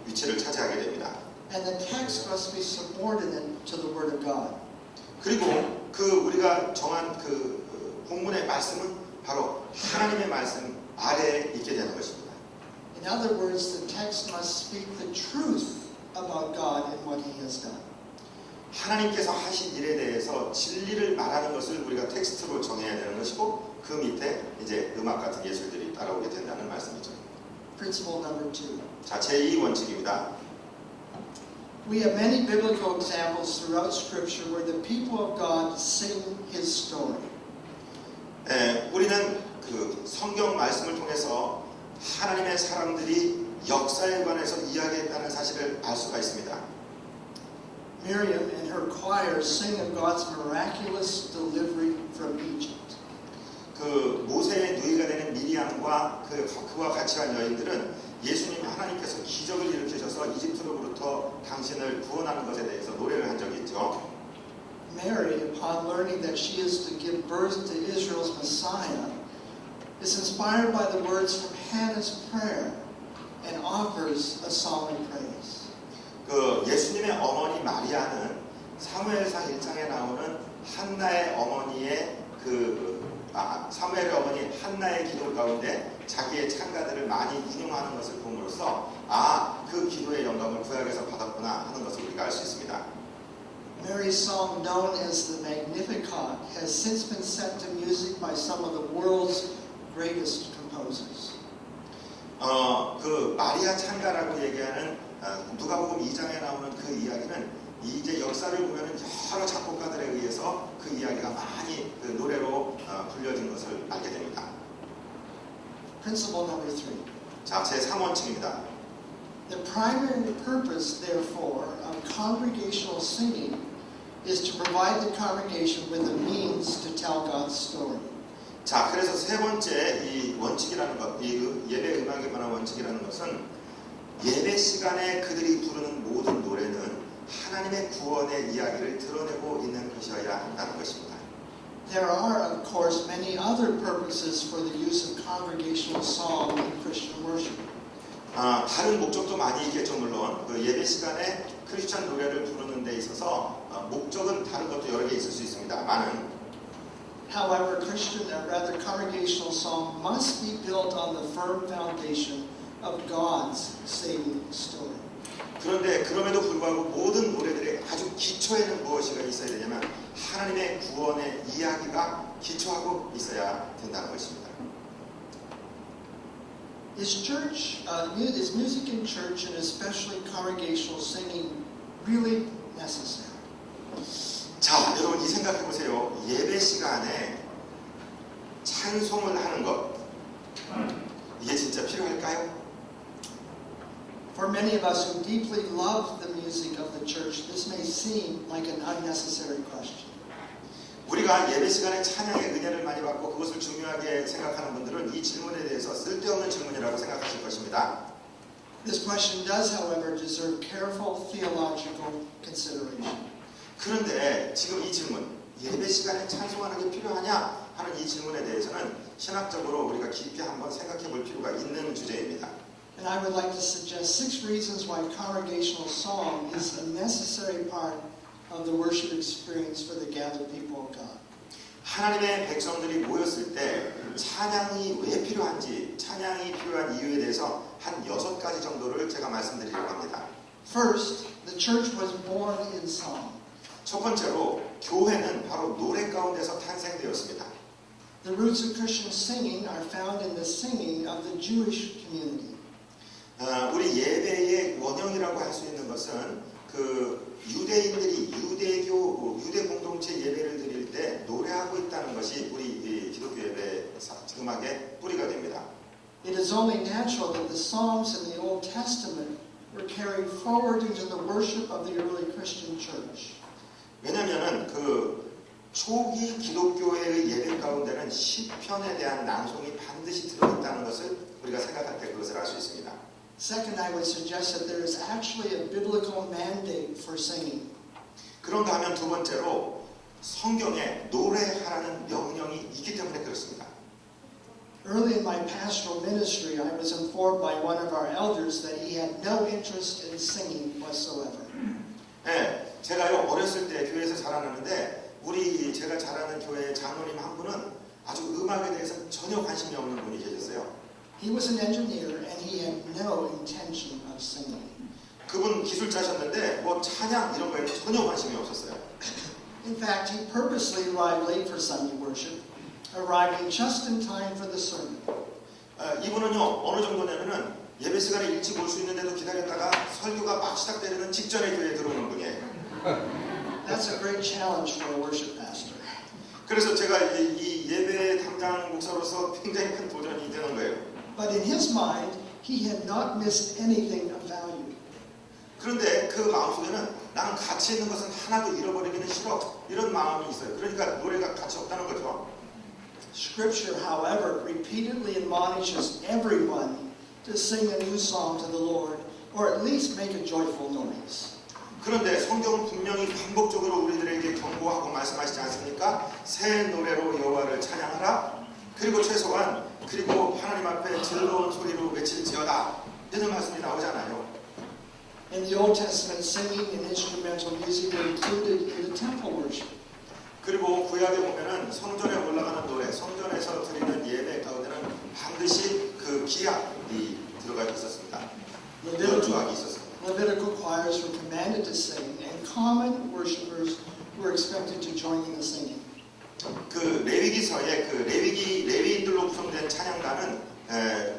위치를 차지하게 됩니다. And the text must be subordinate to the Word of God. 그리고 그 우리가 정한 그 본문의 말씀은 바로 하나님의 말씀 아래에 있게 되는 것입니다. In other words, the text must speak the truth about God and what He has done. 하나님께서 하신 일에 대해서 진리를 말하는 것을 우리가 텍스트로 정해야 되는 것이고 그 밑에 이제 음악 같은 예술들이 따라오게 된다는 말씀이죠. Principle number two. 자, 제2 원칙입니다. We have many biblical examples throughout Scripture where the people of God sing His story. 우리는 그 성경 말씀을 통해서 하나님의 사람들이 역사에 관해서 이야기했다는 사실을 알 수가 있습니다. Miriam and her choir sing of God's miraculous delivery from Egypt. 그 모세의 누이가 되는 미리암과 그와 같이 한 여인들은 예수님 하나님께서 기적을 일으키셔서 이집트로부터 당신을 구원하는 것에 대해서 노래를 한 적이 있죠. Mary, upon learning that she is to give birth to Israel's Messiah, is inspired by the words from Hannah's prayer and offers a song of praise. 그 예수님의 어머니 마리아는 사무엘상 1장에 나오는 한나의 어머니의 사무엘의 어머니 한나의 기도 가운데 자기의 찬가들을 많이 인용하는 것을 봄으로써 그 기도의 영감을 구약에서 받았구나 하는 것을 우리가 알 수 있습니다. Mary's song, known as the Magnificat, has since been set to music by some of the world's greatest composers. 그 마리아 찬가라고 얘기하는 누가복음 2장에 나오는 그 이야기는 이제 역사를 보면은 여러 작곡가들에 의해서 그 이야기가 많이 그 노래로 불려진 것을 알게 됩니다. Principle number 3. 자, 제 3원칙입니다. The primary purpose, therefore, of congregational singing is to provide the congregation with a means to tell God's story. 자, 그래서 세 번째 이 원칙이라는 것, 이 예배 음악에 관한 원칙이라는 것은 예배 시간에 그들이 부르는 모든 노래는 하나님의 구원의 이야기를 드러내고 있는 것이어야 한다는 것입니다. There are, of course, many other purposes for the use of congregational song in Christian worship. 다른 목적도 많이 있겠죠. 물론 그 예배 시간에 크리스천 노래를 부르는 데 있어서 목적은 다른 것도 여러 개 있을 수 있습니다만은 However, congregational song must be built on the firm foundation of God's saving story. 그런데 그럼에도 불구하고 모든 노래들의 아주 기초에는 무엇이가 있어야 되냐면 하나님의 구원의 이야기가 기초하고 있어야 된다는 것입니다. Is music in church and especially congregational singing really necessary? 자, 여러분 이 생각해 보세요. 예배 시간에 찬송을 하는 것 이게 진짜 필요할까요? For many of us who deeply love the music of the church, this may seem like an unnecessary question. 우리가 예배 시간에 찬양의 은혜를 많이 받고 그것을 중요하게 생각하는 분들은 이 질문에 대해서 쓸데없는 질문이라고 생각하실 것입니다. This question does, however, deserve careful theological consideration. 그런데 지금 이 질문, 예배 시간에 찬송하는 게 필요하냐 하는 이 질문에 대해서는 신학적으로 우리가 깊게 한번 생각해 볼 필요가 있는 주제입니다. And I would like to suggest 6 reasons why congregational song is a necessary part of the worship experience for the gathered people of God. 하나님의 백성들이 모였을 때 찬양이 왜 필요한지, 찬양이 필요한 이유에 대해서 한 6가지 정도를 제가 말씀드리려고 합니다. First, the church was born in song. 첫 번째로 교회는 바로 노래 가운데서 탄생되었습니다. The roots of Christian singing are found in the singing of the Jewish community. 우리 예배의 원형이라고 할 수 있는 것은 그 유대인들이 유대 공동체 예배를 드릴 때 노래하고 있다는 것이 우리 기독교 예배 음악의 뿌리가 됩니다. It is only natural that the Psalms in the Old Testament were carried forward into the worship of the early Christian church. 왜냐하면은 그 초기 기독교회의 예배 가운데는 시편에 대한 낭송이 반드시 들어있다는 것을 우리가 생각할 때 그것을 알 수 있습니다. Second, I would suggest that there is actually a biblical mandate for singing. 그런가 하면 두 번째로 성경에 노래하라는 명령이 있기 때문에 그렇습니다. Early in my pastoral ministry, I was informed by one of our elders that he had no interest in singing whatsoever. 네, 제가요 어렸을 때 교회에서 자라나는데 제가 자라는 교회의 장로님 한 분은 아주 음악에 대해서 전혀 관심이 없는 분이 계셨어요. He was an engineer and he had no intention of singing. 그분 기술자셨는데 뭐 찬양 이런 거에 전혀 관심이 없었어요. In fact, he purposely arrived late for Sunday worship, arriving just in time for the sermon. 이분은요 어느 정도냐면은 예배 시간에 일찍 올 수 있는데도 기다렸다가 설교가 막 시작되는 직전에 교회에 들어오는 분이에요. That's a great challenge for a worship pastor. 그래서 제가 이 예배 담당 목사로서 굉장히 큰 도전이 되는 거예요. But in his mind, he had not missed anything of value. 그런데 그 마음속에는 나는 가치 있는 것은 하나도 잃어버리기는 싫어 이런 마음이 있어요. 그러니까 노래가 가치 없다는 거죠. Scripture, however, repeatedly admonishes everyone to sing a new song to the Lord, or at least make a joyful noise. 그런데 성경은 분명히 반복적으로 우리들에게 경고하고 말씀하시지 않습니까? 새 노래로 여호와를 찬양하라. 그리고 최소한 그리고 하나님 앞에 즐거운 소리로 외칠지어다. 이런 말씀이 나오잖아요. In the Old Testament, singing and instrumental music were included in the temple worship. 그리고 구약에 보면은 성전에 올라가는 노래, 성전에서 드리는 예배 가운데는 반드시 그 기악이 들어가 있었습니다. 연주악이 있었습니다. Levitical choirs were commanded to sing, and common worshipers were expected to join in the singing. 그 레위기서에 그 레위인들로 구성된 찬양단은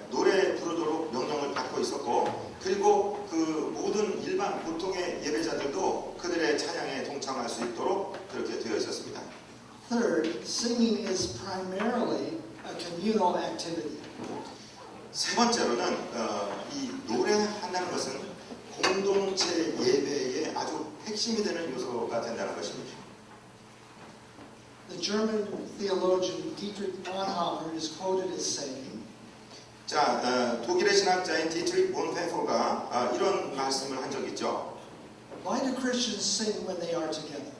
노래 부르도록 명령을 받고 있었고, 그리고 그 모든 일반 보통의 예배자들도 그들의 찬양에 동참할 수 있도록 그렇게 되어 있었습니다. Third, singing is primarily a communal activity. 세 번째로는 이 노래한다는 것은 공동체 예배의 아주 핵심이 되는 요소가 된다는 것입니다. The German theologian Dietrich Bonhoeffer is quoted as saying, 자, 독일의 신학자인 디트리히 본헤퍼가 이런 말씀을 한 적이 있죠. Why do Christians sing when they are together?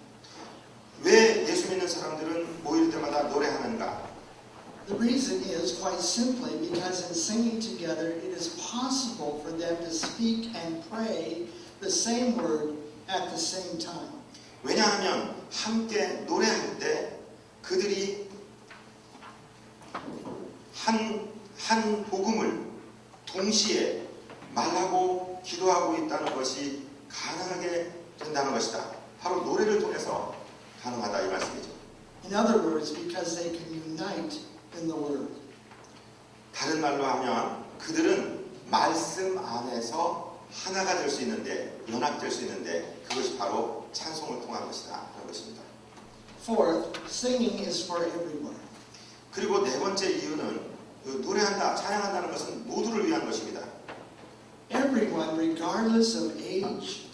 왜 예수 믿는 사람들은 모일 때마다 노래하는가? The reason is quite simply because in singing together it is possible for them to speak and pray the same word at the same time. 왜냐하면 함께 노래할 때 그들이 한 복음을 동시에 말하고 기도하고 있다는 것이 가능하게 된다는 것이다. 바로 노래를 통해서 가능하다 이 말씀이죠. In other words, because they can unite in the word. 다른 말로 하면 그들은 말씀 안에서 하나가 될 수 있는데, 연합될 수 있는데 그것이 바로 찬송을 통한 것이다 그런 것입니다. Fourth, singing is for everyone. 그리고 네 번째 이유는 노래한다, 찬양한다는 것은 모두를 위한 것입니다. Everyone, regardless of age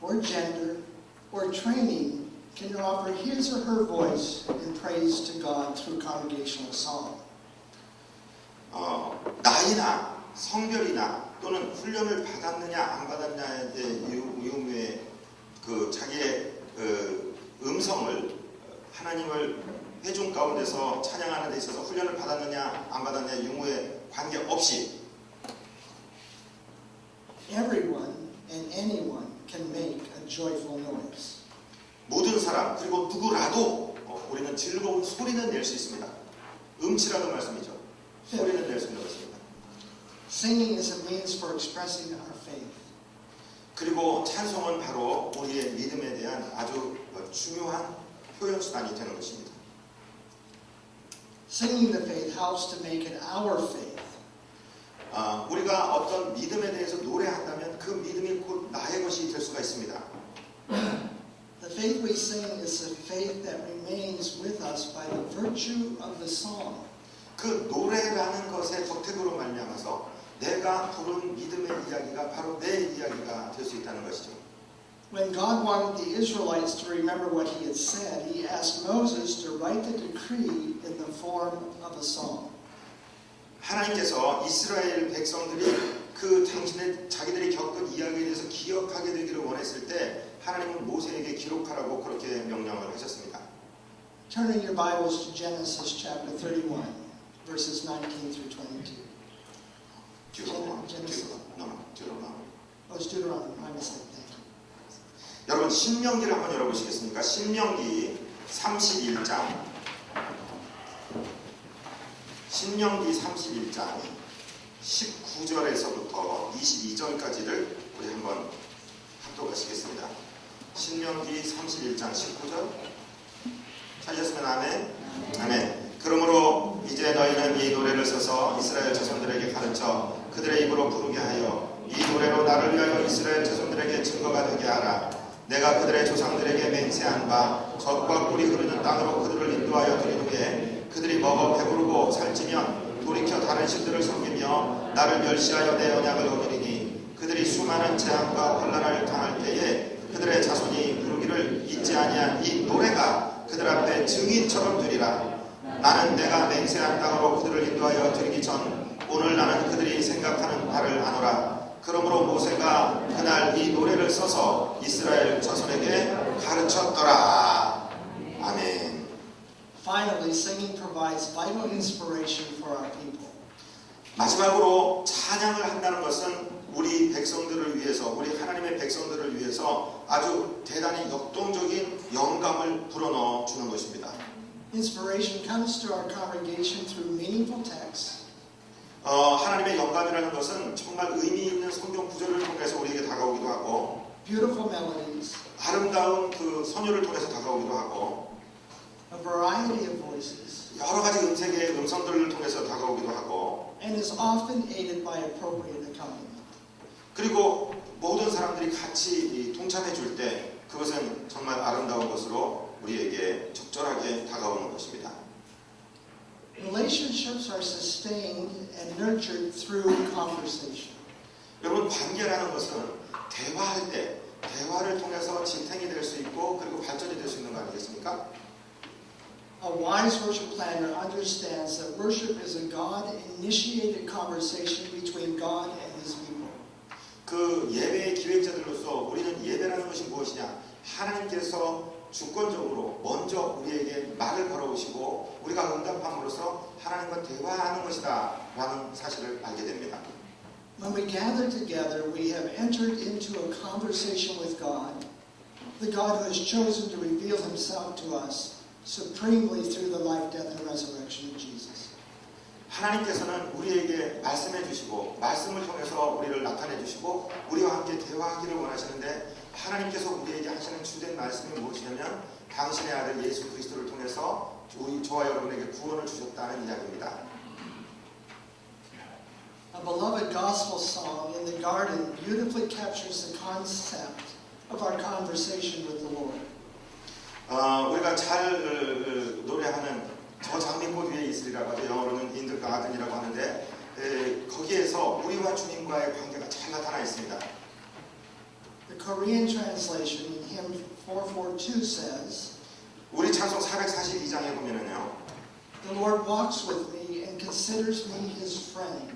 or gender or training, can offer his or her voice in praise to God through congregational song. 나이나 성별이나 또는 훈련을 받았느냐 안 받았느냐의 이유의 그 자기의 음성을 하나님을 회중 가운데서 찬양하는 데 있어서 훈련을 받았느냐 안 받았느냐 유무에 관계없이 Everyone and anyone can make a joyful noise. 모든 사람 그리고 누구라도 우리는 즐거운 소리는 낼 수 있습니다. 음치라도 말씀이죠. 소리는 낼 수 있는 것입니다. Singing is a means for expressing our faith. 그리고 찬송은 바로 우리의 믿음에 대한 아주 중요한 표현 수단이 되는 것입니다. Singing the faith helps to make it our faith. 우리가 어떤 믿음에 대해서 노래한다면 그 믿음이 곧 나의 것이 될 수가 있습니다. The faith we sing is a faith that remains with us by the virtue of the song. 그 노래라는 것의 덕택으로 말미암아서 내가 부른 믿음의 이야기가 바로 내 이야기가 될 수 있다는 것이죠. When God wanted the Israelites to remember what He had said, He asked Moses to write the decree in the form of a song. 하나님께서 이스라엘 백성들이 그 자기들이 겪은 이야기에 대해서 기억하게 되기를 원했을 때 하나님은 모세에게 기록하라고 그렇게 명령을 하셨습니다. Turning your Bibles to Genesis chapter 31, verses 19 through 22. Deuteronomy. Oh, it's Deuteronomy. My mistake. Thank you. 여러분 신명기를 한번 열어보시겠습니까? 신명기 31장. 신명기 31장 19절에서부터 22절까지를 우리 한번 합독하시겠습니다. 신명기 31장 19절 찾으셨으면 아멘. 아멘. 그러므로 이제 너희는 이 노래를 써서 이스라엘 자손들에게 가르쳐 그들의 입으로 부르게 하여 이 노래로 나를 위하여 이스라엘 자손들에게 증거가 되게 하라. 내가 그들의 조상들에게 맹세한 바 젖과 꿀이 흐르는 땅으로 그들을 인도하여 드린 후에 그들이 먹어 배부르고 살찌면 돌이켜 다른 신들을 섬기며 나를 멸시하여 내 언약을 어기리니 그들이 수많은 재앙과 환난을 당할 때에 그들의 자손이 부르기를 잊지 아니한 이 노래가 그들 앞에 증인처럼 되리라. 나는 내가 맹세한 땅으로 그들을 인도하여 드리기 전 오늘 나는 그들이 생각하는 바를 아노라. 그러므로 모세가 그날 이 노래를 써서 이스라엘 자손에게 가르쳤더라. 아멘. Finally, singing provides vital inspiration for our people. 마지막으로 찬양을 한다는 것은 우리 백성들을 위해서, 우리 하나님의 백성들을 위해서 아주 대단히 역동적인 영감을 불어넣어 주는 것입니다. Inspiration comes to our congregation through meaningful texts, 하나님의 영감이라는 것은 정말 의미 있는 성경 구절을 통해서 우리에게 다가오기도 하고, beautiful melodies, 아름다운 그 선율을 통해서 다가오기도 하고, a variety of voices, 여러 가지 음색의 음성들을 통해서 다가오기도 하고, and is often aided by appropriate accompaniment. 그리고 모든 사람들이 같이 동참해 줄 때 그것은 정말 아름다운 것으로 우리에게 적절하게 다가오는 것입니다. Relationships are sustained and nurtured through conversation. 여러분, 관계라는 것은 대화할 때, 대화를 통해서 지탱이 될 수 있고 그리고 발전이 될 수 있는 거 아니겠습니까? A wise worship planner understands that worship is a God-initiated conversation between God and His people. 그 예배의 기획자들로서 우리는 예배라는 것이 무엇이냐? 하나님께서 주권적으로 먼저 우리에게 말을 걸어오시고 우리가 응답함으로써 하나님과 대화하는 것이다 라는 사실을 알게 됩니다. When we gather together, we have entered into a conversation with God, the God who has chosen to reveal Himself to us supremely through the life, death, and resurrection of Jesus. 하나님께서는 우리에게 말씀해 주시고 말씀을 통해서 우리를 나타내 주시고 우리와 함께 대화하기를 원하시는데 하나님께서 우리에게 하시는 주된 말씀이 무엇이냐면 당신의 아들 예수 그리스도를 통해서 저와 여러분에게 구원을 주셨다는 이야기입니다. A beloved gospel song in the garden beautifully captures the concept of our conversation with the Lord. 우리가 잘 노래하는 저 장미꽃 위에 있으리라고 하죠. 영어로는 In the Garden이라고 하는데 거기에서 우리와 주님과의 관계가 잘 나타나 있습니다. The Korean translation in hymn 442 says, 우리 찬송 442장에 보면은요. The Lord walks with me and considers me His friend.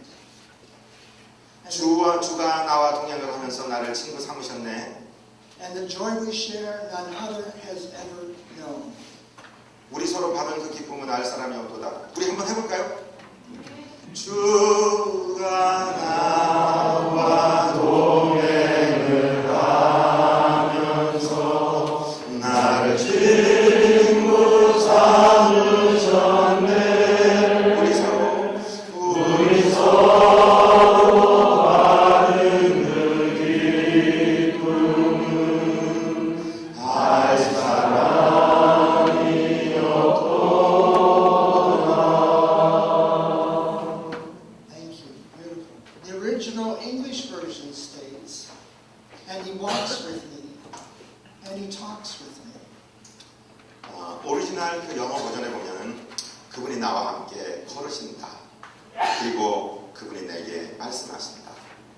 주가 나와 동행을 하면서 나를 친구 삼으셨네. And the joy we share none other has ever known. 우리 서로 받은 그 기쁨은 알 사람이 없도다. 우리 한번 해볼까요? 주가 나와 동행을 하면서 나를 친구 삼으셨네. 우리 서로 받은 그 기쁨은 알 사람이 The original English version states, and He walks with me, and He talks with me. 오리지널 그 영어 버전에 보면은 그분이 나와 함께 걸으신다. 그리고 그분이 내게 말씀하신다.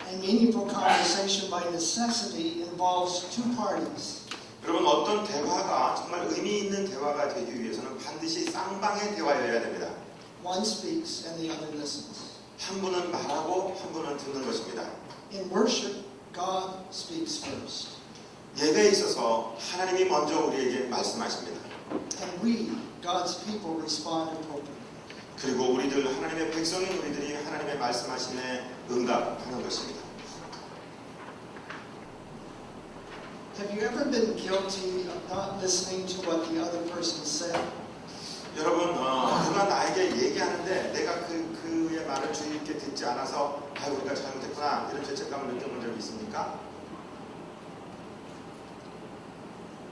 And meaningful conversation by necessity involves two parties. 여러분, 어떤 대화가 정말 의미 있는 대화가 되기 위해서는 반드시 쌍방의 대화여야 됩니다. One speaks and the other listens. 한 분은 말하고 한 분은 듣는 것입니다. In worship, God speaks first. 예배에 있어서 하나님이 먼저 우리에게 말씀하십니다. And we, God's people, respond appropriately. 그리고 우리들, 하나님의 백성인 우리들이 하나님의 말씀하심에 응답하는 것입니다. Have you ever been guilty of not listening to what the other person said? 여러분, 누가 나에게 얘기하는데 내가 그의 말을 주의 있게 듣지 않아서 우리가 잘못했구나 이런 죄책감을 느껴본 적이 있습니까?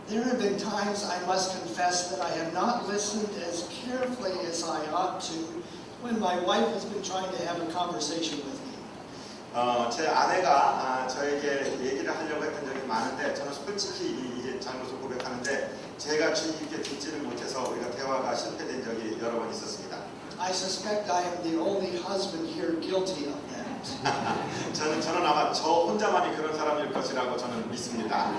There have been times I must confess that I have not listened as carefully as I ought to when my wife has been trying to have a conversation with me. 제 아내가 저에게 얘기를 하려고 했던 적이 많은데 저는 솔직히 이게 잘못을 고백하는데 제가 주의 깊게 듣지를 못해서 우리가 대화가 실패된 적이 여러 번 있었습니다. I suspect I am the only husband here guilty of that. 저는 아마 저 혼자만이 그런 사람일 것이라고 저는 믿습니다.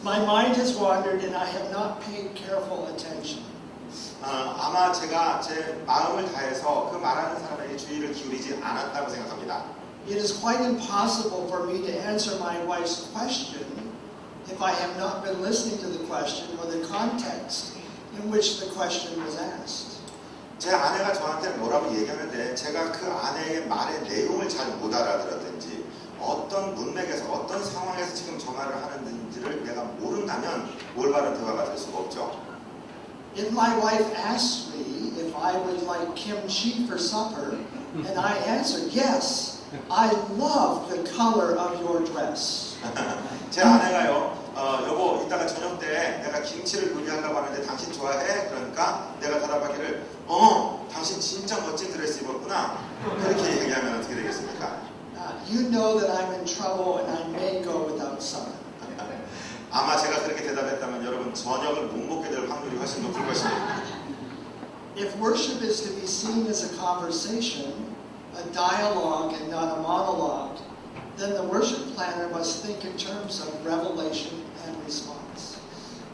My mind has wandered and I have not paid careful attention. 아마 제가 제 마음을 다해서 그 말하는 사람에게 주의를 기울이지 않았다고 생각합니다. It is quite impossible for me to answer my wife's question if I have not been listening to the question or the context in which the question was asked. 제 아내가 저한테 뭐라고 얘기하는데 제가 그 아내의 말의 내용을 잘 못 알아들었든지 어떤 문맥에서 어떤 상황에서 지금 저 말을 하는지를 내가 모른다면 올바른 대화가 될 수가 없죠. If my wife asks me if I would like kimchi for supper, and I answer yes, I love the color of your dress. 제 아내가요, 여보, 이따가 저녁 때 내가 김치를 요리하려고 하는데 당신 좋아해? 그러니까 내가 대답하기를, 당신 진짜 멋진 드레스 입었구나. 그렇게 얘기하면 어떻게 되겠습니까? You know that I'm in trouble and I may go without supper. 아마 제가 그렇게 대답했다면 여러분 저녁을 못 먹게 될 확률이 훨씬 높을 것입니다. If worship is to be seen as a conversation, a dialogue and not a monologue, then the worship planner must think in terms of revelation and response.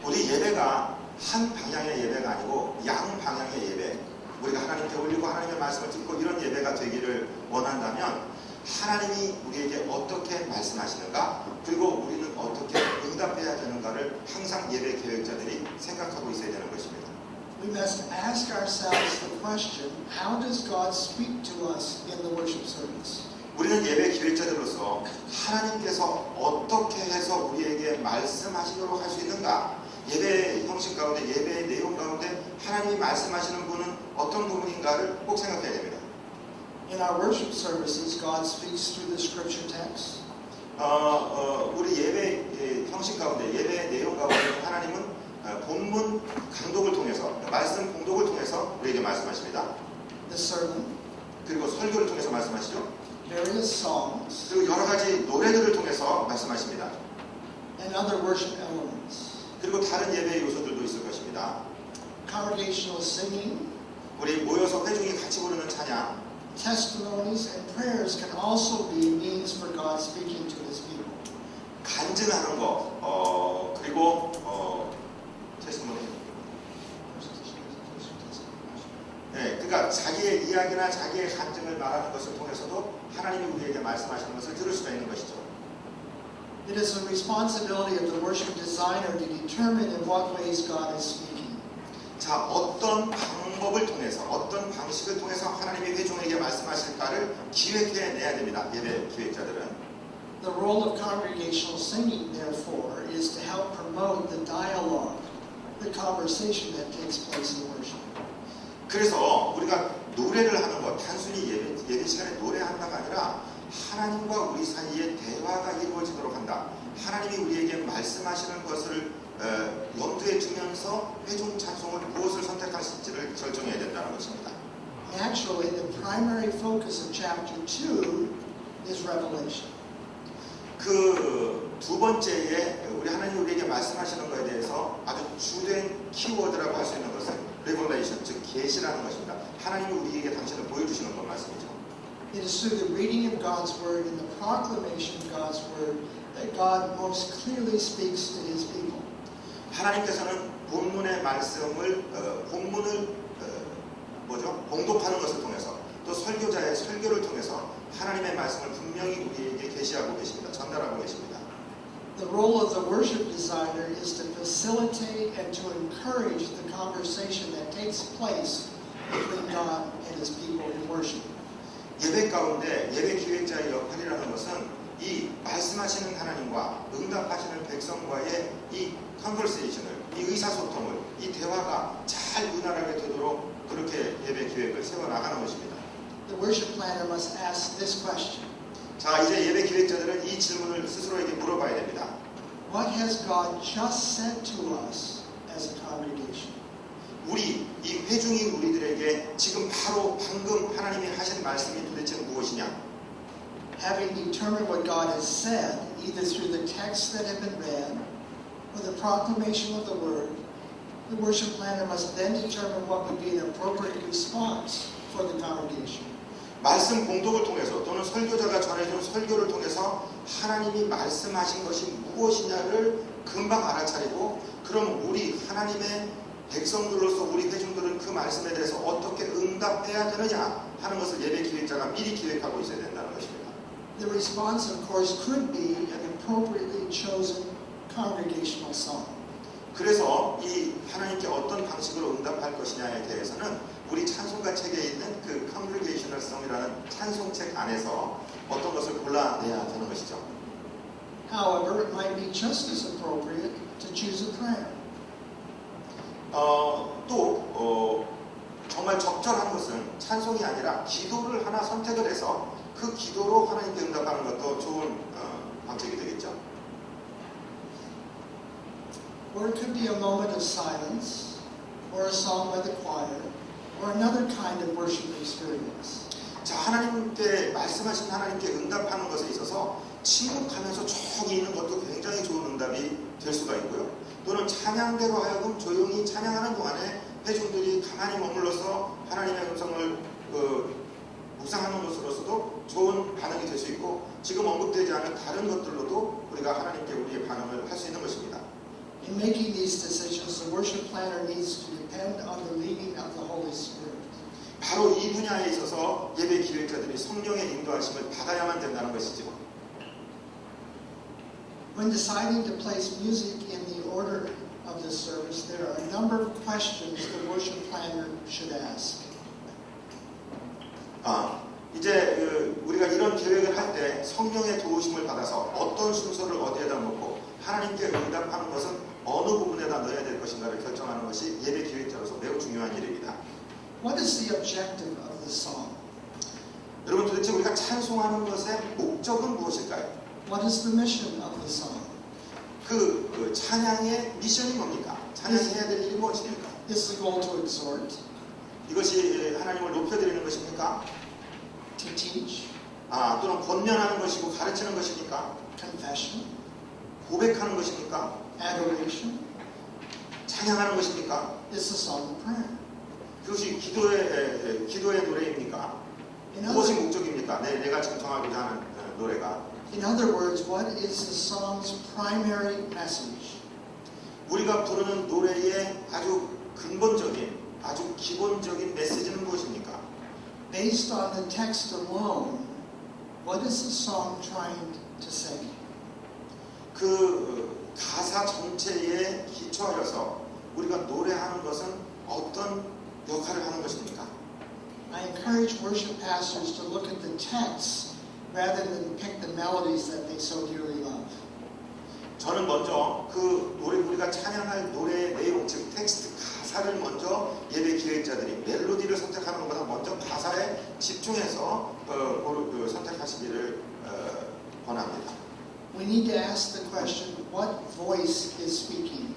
우리 예배가 한 방향의 예배가 아니고 양 방향의 예배, 우리가 하나님께 올리고 하나님의 말씀을 듣고 이런 예배가 되기를 원한다면 하나님이 우리에게 어떻게 말씀하시는가, 그리고 우리는 어떻게 응답해야 되는가를 항상 예배 계획자들이 생각하고 있어야 되는 것입니다. We must ask ourselves the question, how does God speak to us in the worship service? 우리는 예배 기획자들로서 하나님께서 어떻게 해서 우리에게 말씀하시도록 할 수 있는가, 예배 형식 가운데, 예배의 내용 가운데 하나님이 말씀하시는 분은 어떤 부분인가를 꼭 생각해야 됩니다. In our worship services, God speaks through the scripture text. 우리 예배 형식 가운데, 예배 내용 가운데 하나님은 본문 강독을 통해서, 말씀 공독을 통해서 우리에게 말씀하십니다. The sermon, 그리고 설교를 통해서 말씀하시죠. various songs, 그리고 여러 가지 노래들을 통해서 말씀하십니다. and other worship elements. 그리고 다른 예배 요소들도 있을 것입니다. Congregational singing, 우리 모여서 회중이 같이 부르는 찬양, testimonies, and prayers can also be means for God speaking to His people. 간증하는 거, 그리고 테스티모니. 네, 그러니까 자기의 이야기나 자기의 간증을 말하는 것을 통해서도 하나님이 우리에게 말씀하시는 것을 들을 수가 있는 것이죠. It is the responsibility of the worship designer to determine in what ways God is speaking. 자, 어떤 방법을 통해서, 어떤 방식을 통해서 하나님이 회중에게 말씀하실까를 기획해내야 됩니다. 예배 기획자들은. The role of congregational singing, therefore, is to help promote the dialogue, the conversation that takes place in worship. 그래서 우리가 노래를 하는 것, 단순히 예배 시간에 노래한다가 아니라 하나님과 우리 사이에 대화가 이루어지도록 한다. 하나님이 우리에게 말씀하시는 것을 염두에 두면서 회중 찬송을 무엇을 선택하실지를 결정해야 된다는 것입니다. Naturally, the primary focus of chapter 2 is revelation. 그 두 번째에 우리 하나님이 우리에게 말씀하시는 것에 대해서 아주 주된 키워드라고 할 수 있는 것은 revelation, 즉 계시라는 것입니다. 하나님이 우리에게 당신을 보여주시는 것 말씀이죠. It is through the reading of God's Word and the proclamation of God's Word that God most clearly speaks to His people. 하나님께서는 본문의 말씀을 본문을 봉독하는 것을 통해서 또 설교자의 설교를 통해서 하나님의 말씀을 분명히 우리에게 계시하고 계십니다. 전달하고 계십니다. The role of the worship designer is to facilitate and to encourage the conversation that takes place between God and His people in worship. 예배 가운데 예배 기획자의 역할이라는 것은 이 말씀하시는 하나님과 응답하시는 백성과의 이 컨버세이션을, 이 의사소통을, 이 대화가 잘 유난하게 되도록 그렇게 예배 기획을 세워나가는 것입니다. The worship planner must ask this question. 자, 이제 예배 기획자들은 이 질문을 스스로에게 물어봐야 됩니다. What has God just said to us as a congregation? 이 회중이 우리들에게 지금 바로 방금 하나님이 하신 말씀이 도대체 무엇이냐? Having determined what God has said, either through the texts that have been read or the proclamation of the Word, the worship planner must then determine what would be an appropriate response for the congregation. 말씀 공독을 통해서 또는 설교자가 전해준 설교를 통해서 하나님이 말씀하신 것이 무엇이냐를 금방 알아차리고, 그럼 우리 하나님의 백성들로서 우리 회중들은 그 말씀에 대해서 어떻게 응답해야 되느냐 하는 것을 예배 기획자가 미리 기획하고 있어야 된다는 것입니다. The response, of course, could be an appropriately chosen congregational song. 그래서 이 하나님께 어떤 방식으로 응답할 것이냐에 대해서는 우리 찬송가 책에 있는 그 Congregational Song이라는 찬송책 안에서 어떤 것을 골라내야 되는 것이죠. However, it might be just as appropriate to choose a prayer. 정말 적절한 것은 찬송이 아니라 기도를 하나 선택을 해서 그 기도로 하나님께 응답하는 것도 좋은 방식이 되겠죠. Or it could be a moment of silence, or a song by the choir, or another kind of worship experience. 자, 하나님께 말씀하신 하나님께 응답하는 것에 있어서 침묵하면서 조용히 있는 것도 굉장히 좋은 응답이 될 수가 있고요. 또는 찬양대로 하여금 조용히 찬양하는 동안에 회중들이 가만히 머물러서 하나님의 음성을 묵상하는 것으로서도 좋은 반응이 될 수 있고, 지금 언급되지 않은 다른 것들로도 우리가 하나님께 우리의 반응을 할 수 있는 것입니다. In making these decisions, the worship planner needs to depend on the leading of the Holy Spirit. 바로 이 분야에 있어서 예배 기획자들이 성령의 인도하심을 받아야만 된다는 것이죠. When deciding to place music in the order of the service, there are a number of questions the worship planner should ask. 이제 우리가 이런 계획을 할 때 성령의 도우심을 받아서 어떤 순서를 어디에다 놓고 하나님께 응답하는 것은 어느 부분에다 넣어야 될 것인가를 결정하는 것이 예배 기획자로서 매우 중요한 일입니다. What is the objective of the song? 여러분, 도대체 우리가 찬송하는 것의 목적은 무엇일까요? What is the mission of the song? 그 찬양의 미션이 뭡니까? 찬양해야 될 일이 무엇입니까? Is the goal to exhort, 이것이 하나님을 높여드리는 것입니까? to teach, 또는 권면하는 것이고 가르치는 것입니까? confession, 고백하는 것입니까? adoration? 찬양하는 것입니까? Is the song of prayer? 그것이 기도의 노래입니까? 무엇이 목적입니까? 내가 지금 정하고자 하는 노래가. In other words, what is the song's primary message? 우리가 부르는 노래의 아주 근본적인, 아주 기본적인 메시지는 무엇입니까? Based on the text alone, what is the song trying to say? 그 가사 전체에 기초하여서 우리가 노래하는 것은 어떤 역할을 하는 것입니까? I encourage worship pastors to look at the text rather than pick the melodies that they so dearly love. 저는 먼저 그 우리가 찬양할 노래의 내용, 즉 텍스트 가사를 먼저 예배 기획자들이 멜로디를 선택하는 것보다 먼저 가사에 집중해서 선택하시기를 권합니다. We need to ask the question, what voice is speaking?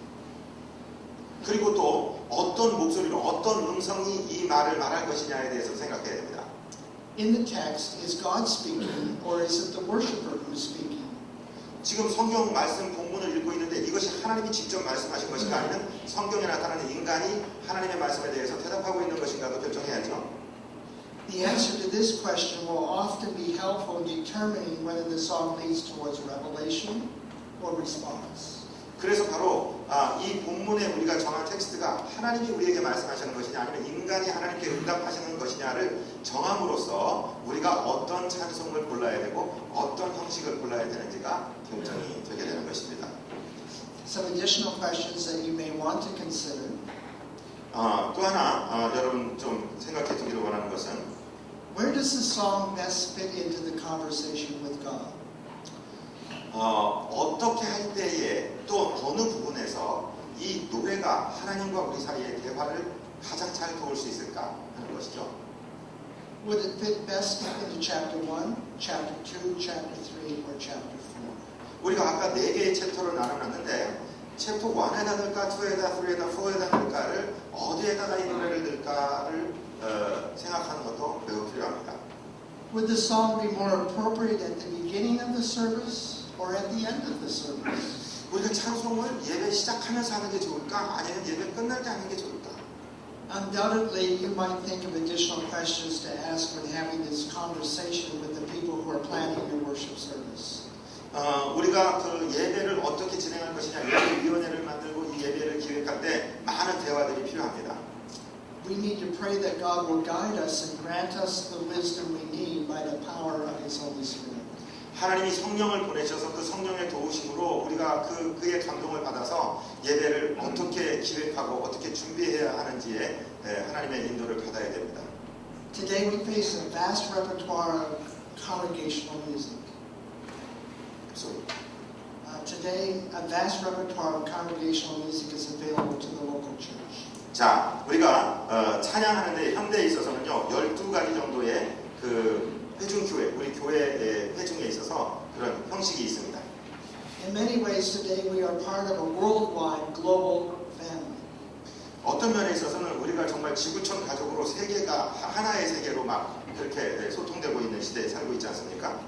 그리고 또 어떤 목소리로 어떤 음성이 이 말을 말할 것이냐에 대해서 생각해야 됩니다. In the text, is God speaking or is it the worshiper who's speaking? 지금 성경 말씀 본문을 읽고 있는데 이것이 하나님이 직접 말씀하신 것인가 아니면 성경에 나타나는 인간이 하나님의 말씀에 대해서 대답하고 있는 것인가도 결정해야죠. The answer to this question will often be helpful in determining whether the song leads towards revelation or response. 그래서 바로 이 본문에 우리가 정한 텍스트가 하나님이 우리에게 말씀하시는 것이냐 아니면 인간이 하나님께 응답하시는 것이냐를 정함으로써 우리가 어떤 찬송을 골라야 되고 어떤 형식을 골라야 되는지가 결정이 되게 되는 것입니다. Some additional questions that you may want to consider. 또 하나 여러분 좀 생각해 두기를 원하는 것은 Where does the song best fit into the conversation with God? 어떻게 할 때에 또 어느 부분에서 이 노래가 하나님과 우리 사이의 대화를 가장 잘 도울 수 있을까 하는 것이죠. Would it fit best into chapter 1, chapter 2, chapter 3, or chapter 4? 우리가 아까 4개의 챕터를 나눠놨는데 챕터 1에다 넣을까, 2에다, 3에다, 4에다 넣을까를 어디에다가 이 노래를 넣을까를 생각하는 것도 매우 필요합니다. Would the song be more appropriate at the beginning of the service or at the end of the service? 우리가 찬송을 예배 시작하면서 하는 게 좋을까? 아니면 예배 끝날 때 하는 게 좋을까? Undoubtedly, you might think of additional questions to ask when having this conversation with the people who are planning your worship service. 우리가 그 예배를 어떻게 진행할 것이냐 예배위원회를 만들고 이 예배를 기획할 때 많은 대화들이 필요합니다. We need to pray that God will guide us and grant us the wisdom we need by the power of His Holy Spirit. 하나님이 성령을 보내셔서 그 성령의 도우심으로 우리가 그의 감동을 받아서 예배를 어떻게 기획하고 어떻게 준비해야 하는지에 하나님의 인도를 받아야 됩니다. Today we face a vast repertoire of congregational music. Today, a vast repertoire of congregational music is available to the local church. 자, 우리가 찬양하는데 현대에 있어서는요 12가지 정도의 그 회중교회, 우리 교회의 회중에 있어서 그런 형식이 있습니다. In many ways today we are part of a worldwide global family. 어떤 면에 있어서는 우리가 정말 지구촌 가족으로 세계가 하나의 세계로 막 그렇게 소통되고 있는 시대에 살고 있지 않습니까?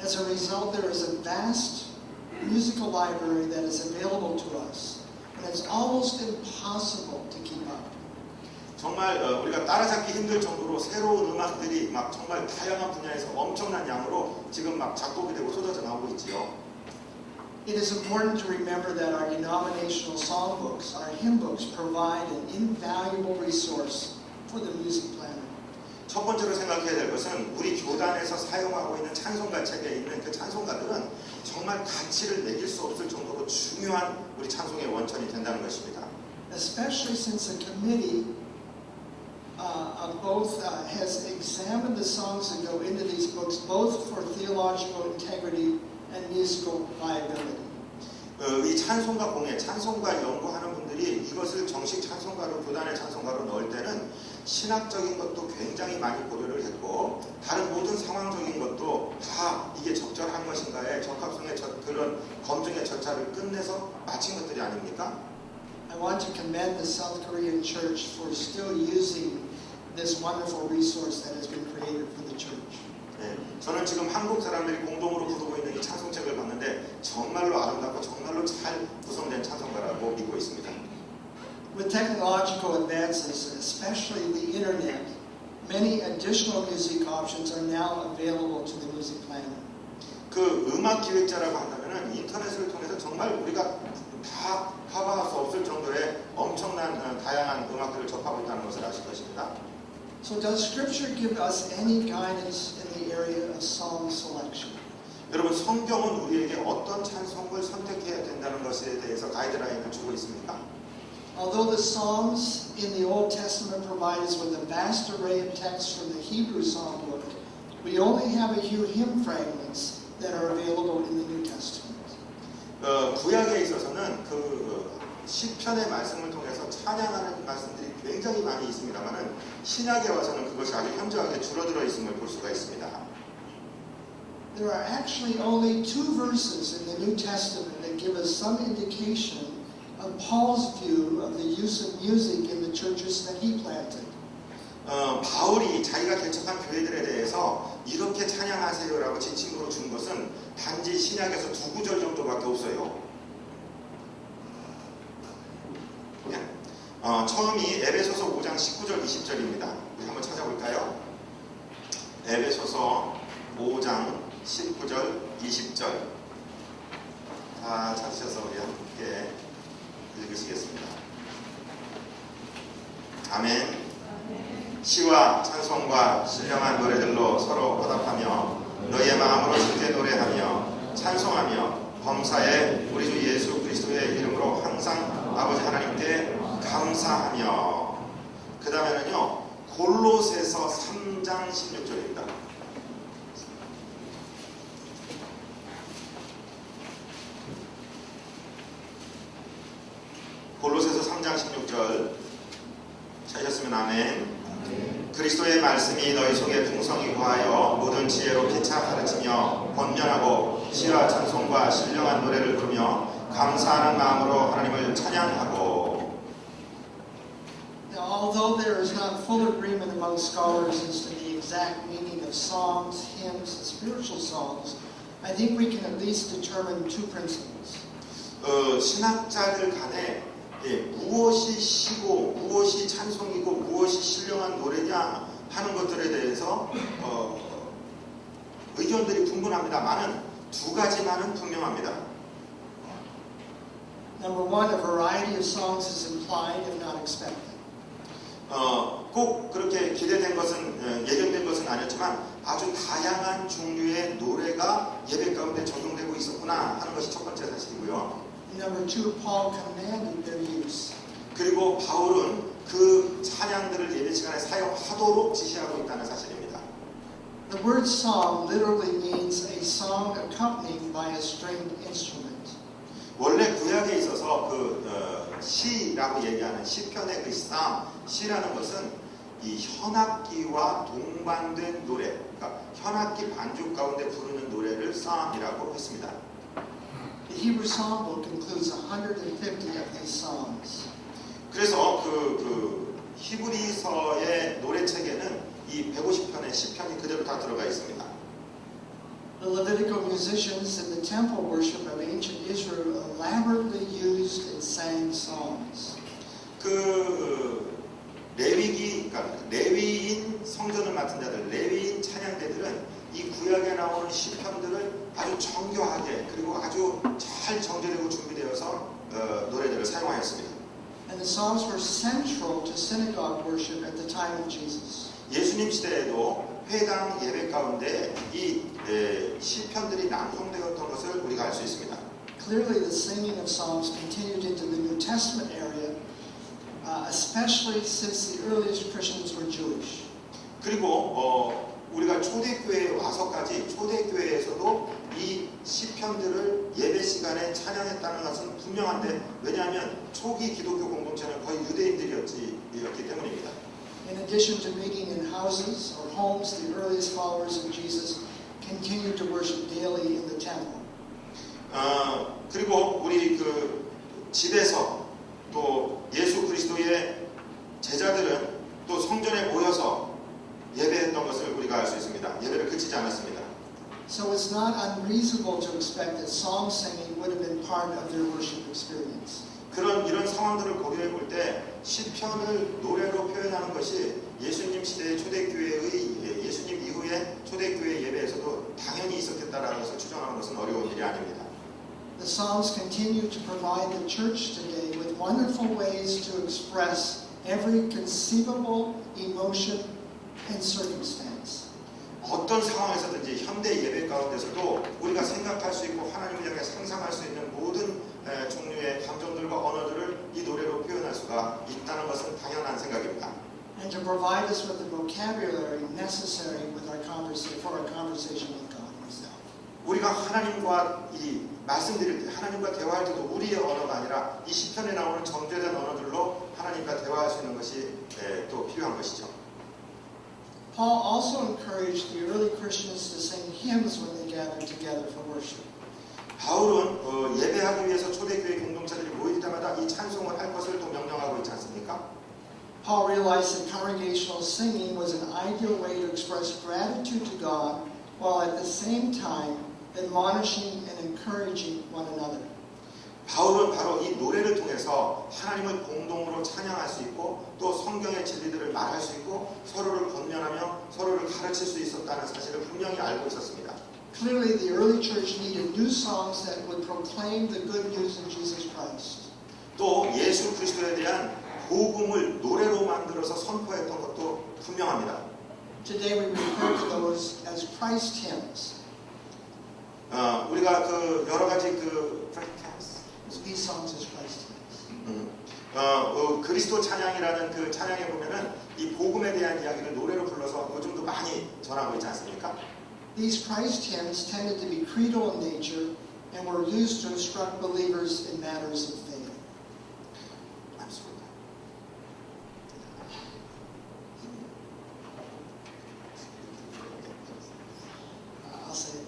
As a result, there is a vast musical library that is available to us, and it's almost impossible to keep up. 정말 우리가 따라잡기 힘들 정도로 새로운 음악들이 막 정말 다양한 분야에서 엄청난 양으로 지금 막 작곡이 되고 쏟아져 나오고 있지요. It is important to remember that our denominational songbooks, our hymn books, provide an invaluable resource for the music planner. 첫 번째로 생각해야 될 것은 우리 교단에서 사용하고 있는 찬송가 책에 있는 그 찬송가들은 정말 가치를 매길 수 없을 정도로 중요한 우리 찬송의 원천이 된다는 것입니다. Especially since the committee of both has examined the songs that go into these books, both for theological integrity and musical viability. 이 찬송가 공예, 찬송가 연구하는 분들이 이것을 정식 찬송가로 교단의 찬송가로 넣을 때는 신학적인 것도 굉장히 많이 고려를 했고 다른 모든 상황적인 것도 다 이게 적절한 것인가에 적합성의 그런 검증의 절차를 끝내서 마친 것들이 아닙니까? I want to commend the South Korean church for still using this wonderful resource that has been created for the church. 네, 저는 지금 한국 사람들이 공동으로 부르고 있는 이 찬송책을 봤는데 정말로 아름답고 정말로 잘 구성된 찬송가라고 믿고 있습니다. With technological advances, especially the internet, many additional music options are now available to the music planner. 그 음악 기획자라고 한다면은 인터넷을 통해서 정말 우리가 다 커버할 수 없을 정도의 엄청난 다양한 음악들을 접하고 있다는 것을 아실 것입니다. So does Scripture give us any guidance in the area of song selection? 여러분 성경은 우리에게 어떤 찬송을 선택해야 된다는 것에 대해서 가이드라인을 주고 있습니까? Although the Psalms in the Old Testament provide us with a vast array of texts from the Hebrew Psalm book, we only have a few hymn fragments that are available in the New Testament. 구약에 있어서는 그 시편의 말씀을 통해서 찬양하는 말씀들이 굉장히 많이 있습니다만은 신약에 와서는 그것이 아주 현저하게 줄어들어 있음을 볼 수가 있습니다. There are actually only 2 verses in the New Testament that give us some indication of Paul's view of the use of music in the churches that he planted. 바울이 자기가 개척한 교회들에 대해서 이렇게 찬양하세요라고 지침으로 준 것은 단지 신약에서 2구절 정도밖에 없어요. 처음이 에베소서 5장 19절 20절입니다. 우리 한번 찾아볼까요? 에베소서 5장 19절 20절 다 찾으셔서 우리 함께 읽으시겠습니다. 아멘. 시와 찬송과 신령한 노래들로 서로 보답하며 너희의 마음으로 주께 노래하며 찬송하며 범사에 우리 주 예수 그리스도의 이름으로 항상 아버지 하나님께 감사하며. 그 다음에는요 골로새서 3장 16절입니다. 골로새서 3장 16절 찾으셨으면 아멘. 그리스도의 말씀이 너희 속에 풍성히 거하여 모든 지혜로 피차 가르치며 권면하고 시와 찬송과 신령한 노래를 부르며 감사하는 마음으로 하나님을 찬양하고. Now, although there is not full agreement among scholars as to the exact meaning of psalms, hymns, and spiritual songs, I think we can at least determine 2 principles. 신학자들 간에 무엇이 시고 무엇이 찬송이고 무엇이 신령한 노래냐 하는 것들에 대해서 의견들이 분분합니다만은 2가지만은 분명합니다. Number 1, a variety of songs is implied if not expected. 꼭 그렇게 기대된 것은 예견된 것은 아니었지만 아주 다양한 종류의 노래가 있었구나 하는 것이 첫 번째 사실이고요. Number two, Paul commanded their use. 그리고 바울은 그 찬양들을 예배 시간에 사용하도록 지시하고 있다는 사실입니다. The word psalm literally means a song accompanied by a stringed instrument. 원래 구약에 있어서 시라고 얘기하는 시편의 그 시라는 것은 이 현악기와 동반된 노래, 그러니까 현악기 반주 가운데 부르는 노래를 psalm이라고 했습니다. The Hebrew Psalm book includes 150 of these psalms. 그래서 그 히브리서의 노래책에는 이 150편의 시편이 그대로 다 들어가 있습니다. The Levitical musicians in the temple worship of ancient Israel elaborately used and sang psalms. 그러니까 레위인 성전을 맡은 자들, 레위인 찬양대들은 이 구약에 나오는 시편들을 아주 정교하게 그리고 아주 잘 정제되고 준비되어서 노래들을 사용하였습니다. And the psalms were central to synagogue worship at the time of Jesus. 예수님 시대에도 회당 예배 가운데 이 시편들이 낭송되었던 것을 우리가 알 수 있습니다. Clearly, the singing of psalms continued into the New Testament area, especially since the earliest Christians were Jewish. 그리고 우리가 초대교회에 와서까지 초대교회에서도 이 시편들을 예배 시간에 찬양했다는 것은 분명한데 왜냐하면 초기 기독교 공동체는 거의 유대인들이었기 때문입니다. In addition to meeting in houses or homes, the earliest followers of Jesus continued to worship daily in the temple. 그리고 우리 집에서 또 예수 그리스도의 제자들은 또 성전에 모여서 예배했던 것을 우리가 알 수 있습니다. 예배를 그치지 않았습니다. So it's not unreasonable to expect that psalm singing would have been part of their worship experience. 이런 상황들을 고려해 볼 때 시편을 노래로 표현하는 것이 예수님 시대의 초대교회의 예수님 이후의 초대교회 예배에서도 당연히 있었겠다라는 것을 추정하는 것은 어려운 일이 아닙니다. The psalms continue to provide the church today with wonderful ways to express every conceivable emotion and circumstance. 어떤 상황에서든지 현대 예배 가운데서도 우리가 생각할 수 있고 하나님을 향해 상상할 수 있는 모든 종류의 감정들과 언어들을 이 노래로 표현할 수가 있다는 것은 당연한 생각입니다. And to provide us with the vocabulary necessary for our conversation with God Himself. 우리가 하나님과 말씀드릴 때 하나님과 대화할 때도 우리의 언어가 아니라 이 시편에 나오는 정제된 언어들로 하나님과 대화할 수 있는 것이 또 필요한 것이죠. Paul also encouraged the early Christians to sing hymns when they gathered together for worship. 바울은 예배하기 위해서 초대교회 공동체들이 모일 때마다 이 찬송을 할 것을 또 명령하고 있지 않습니까? Paul realized that congregational singing was an ideal way to express gratitude to God while at the same time admonishing and encouraging one another. 바울은 바로 이 노래를 통해서 하나님을 공동으로 찬양할 수 있고 또 성경의 진리들을 말할 수 있고 서로를 권면하며 서로를 가르칠 수 있었다는 사실을 분명히 알고 있었습니다. Clearly, the early church needed new songs that would proclaim the good news of Jesus Christ. 또 예수 그리스도에 대한 복음을 노래로 만들어서 선포했던 것도 분명합니다. Today we refer to those as Christ hymns. 우리가 여러 가지 These songs as Christ hymns. 그리스도 찬양이라는 그 찬양에 보면은 이 복음에 대한 이야기를 노래로 불러서 요즘도 많이 전하고 있지 않습니까? These Christ hymns tended to be creedal in nature and were used to instruct believers in matters of faith. I'll say it.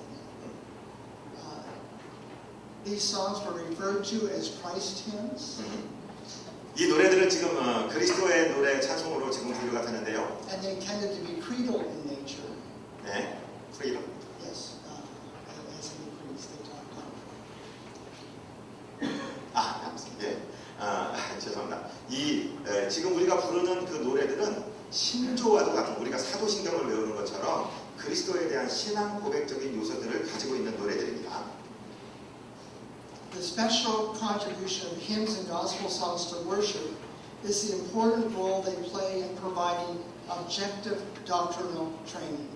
These songs were referred to as Christ hymns. 이 노래들은 지금 그리스도의 노래 찬송으로 지금 분류가 되는데요. And they tended to be creedal in nature. 네, freedom. Yes, as in the creeds they talk about. 예, 죄송합니다. 지금 우리가 부르는 그 노래들은 신조와도 같은 우리가 사도신경을 외우는 것처럼 그리스도에 대한 신앙 고백적인 요소들을 가지고 있는 노래들입니다. The special contribution of hymns and gospel songs to worship is the important role they play in providing objective doctrinal training.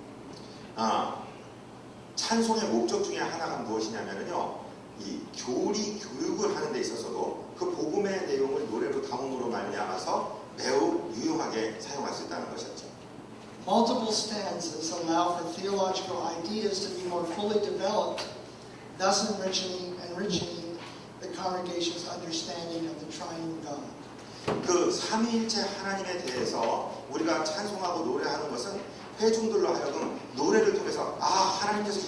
찬송의 목적 중에 하나가 무엇이냐면요, 이 교리 교육을 하는 데 있어서도 그 복음의 내용을 노래로 담음으로 말미암아서 매우 유용하게 사용할 수 있다는 것이었죠. Multiple stanzas allow for theological ideas to be more fully developed, thus enriching the congregation's understanding of the triune God. 그 삼위일체 하나님에 대해서 우리가 찬송하고 노래하는 것은 회중들로 하여금 노래를 통해서 하나님께서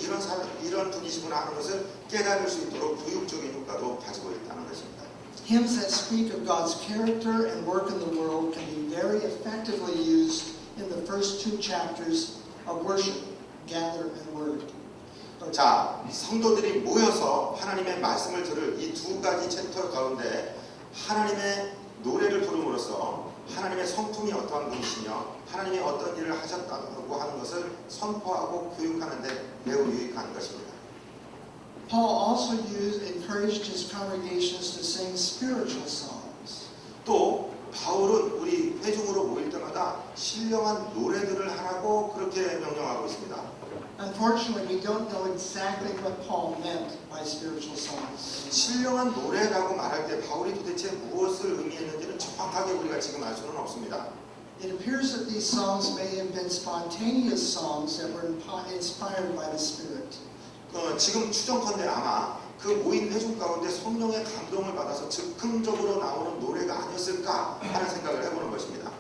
이런 분이시구나 하는 것을 깨달을 수 있도록 교육적인 효과도 가지고 있다는 것입니다. Hymns that speak of God's character and work in the world can be very effectively used in the first two chapters of worship, gather and word. 자, 성도들이 모여서 하나님의 말씀을 들을 이 두 가지 챕터 가운데 하나님의 노래를 부름으로써 하나님의 성품이 어떠한 분이시며 하나님이 어떤 일을 하셨다고 하는 것을 선포하고 교육하는 데 매우 유익한 것입니다. Paul also encouraged his congregations to sing spiritual songs. 또 바울은 우리 회중으로 모일 때마다 신령한 노래들을 하라고 그렇게 명령하고 있습니다. Unfortunately, we don't know exactly what Paul meant by spiritual songs. 신령한 노래라고 말할 때 바울이 도대체 무엇을 의미했는지는 정확하게 우리가 지금 알 수는 없습니다. It appears that these songs may have been spontaneous songs that were inspired by the Spirit. 지금 추정컨대 아마 그 모인 회중 가운데 성령의 감동을 받아서 즉흥적으로 나오는 노래가 아니었을까 하는 생각을 해보는 것입니다.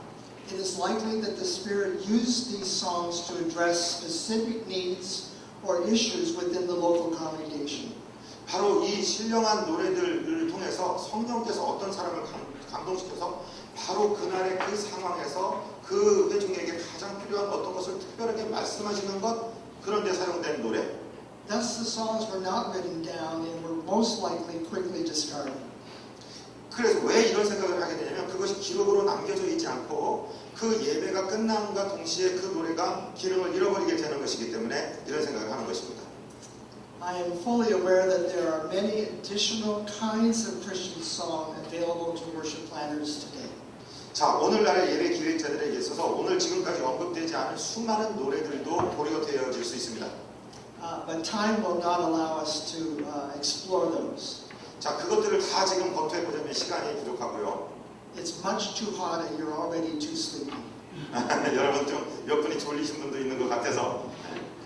It is likely that the Spirit used these songs to address specific needs or issues within the local congregation. 바로 이 신령한 노래들을 통해서 성령께서 어떤 사람을 감동시켜서 바로 그날의 그 상황에서 그 회중에게 가장 필요한 어떤 것을 특별하게 말씀하시는 것, 그런 데 사용된 노래. Thus the songs were not written down and were most likely quickly discarded. 그래서 왜 이런 생각을 하게 되냐면 그것이 기록으로 남겨져 있지 않고 그 예배가 끝남과 동시에 그 노래가 기능을 잃어버리게 되는 것이기 때문에 이런 생각을 하는 것입니다. I am fully aware that there are many additional kinds of Christian song available to worship planners today. 자, 오늘날의 예배 기획자들에게 있어서 오늘 지금까지 언급되지 않은 수많은 노래들도 고려되어질 수 있습니다. But time will not allow us to explore those. 자, 그것들을 다 지금 검토해 보자면 시간이 부족하고요. It's much too hot and you're already too sleepy. 여러분 좀 몇 분이 졸리신 분도 있는 것 같아서.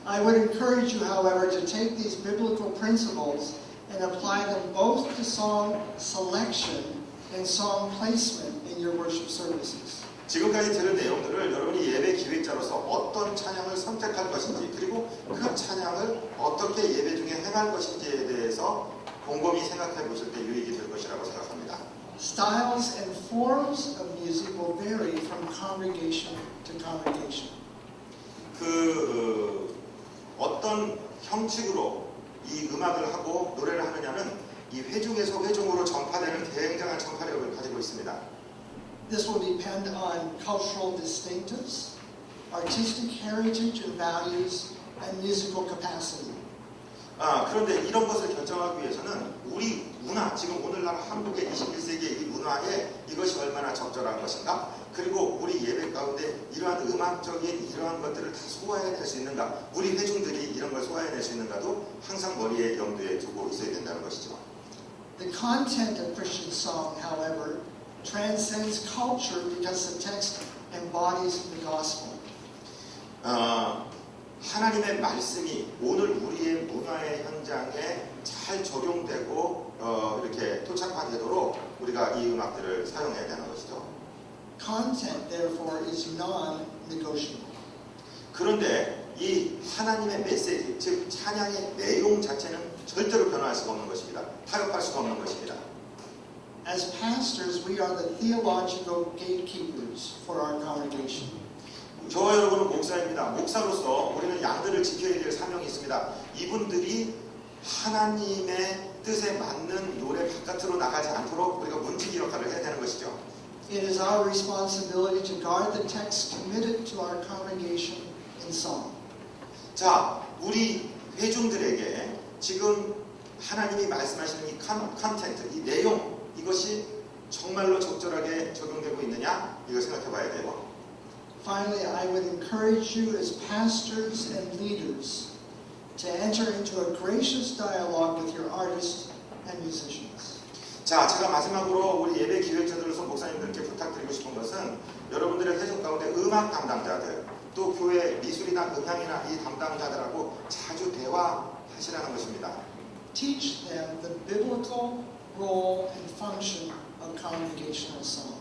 I would encourage you, however, to take these biblical principles and apply them both to song selection and song placement in your worship services. 지금까지 들은 내용들을 여러분이 예배 기획자로서 어떤 찬양을 선택할 것인지 그리고 그 찬양을 어떻게 예배 중에 행할 것인지에 대해서 곰곰이 생각해 보실 때 유익이 될 것이라고 생각합니다. Styles and forms of music will vary from congregation to congregation. 어떤 형식으로 이 음악을 하고 노래를 하느냐는 이 회중에서 회중으로 전파되는 굉장한 전파력을 가지고 있습니다. This will depend on cultural distinctives, artistic heritage and values, and musical capacity. 그런데 이런 것을 결정하기 위해서는 우리 문화, 지금 오늘날 한국의 21세기의 이 문화에 이것이 얼마나 적절한 것인가, 그리고 우리 예배 가운데 이러한 음악적인 이러한 것들을 다 소화해낼 수 있는가, 우리 회중들이 이런 걸 소화해낼 수 있는가도 항상 머리에 염두에 두고 있어야 된다는 것이죠. The content of Christian song, however, transcends culture because the text embodies the gospel. 하나님의 말씀이 오늘 우리의 문화의 현장에 잘 적용되고 이렇게 토착화되도록 우리가 이 음악들을 사용해야 되는 것이죠. Content, therefore, is non-negotiable. 그런데 이 하나님의 메시지, 즉 찬양의 내용 자체는 절대로 변화할 수가 없는 것입니다. 타협할 수가 없는 것입니다. As pastors, we are the theological gatekeepers for our congregation. 저와 여러분은 목사입니다. 목사로서 우리는 양들을 지켜야 될 사명이 있습니다. 이분들이 하나님의 뜻에 맞는 노래 바깥으로 나가지 않도록 우리가 문지기 역할을 해야 되는 것이죠. It is our responsibility to guard the text committed to our congregation in song. 자, 우리 회중들에게 지금 하나님이 말씀하시는 이 컨텐트, 이 내용, 이것이 정말로 적절하게 적용되고 있느냐? 이거 생각해 봐야 돼요. Finally, I would encourage you as pastors and leaders to enter into a gracious dialogue with your artists and musicians. 자, 제가 마지막으로 우리 예배 기획자들로서 목사님들께 부탁드리고 싶은 것은 여러분들의 회중 가운데 음악 담당자들, 또 교회 미술이나 음향이나 이 담당자들하고 자주 대화하시라는 것입니다. Teach them the biblical role and function of congregational song.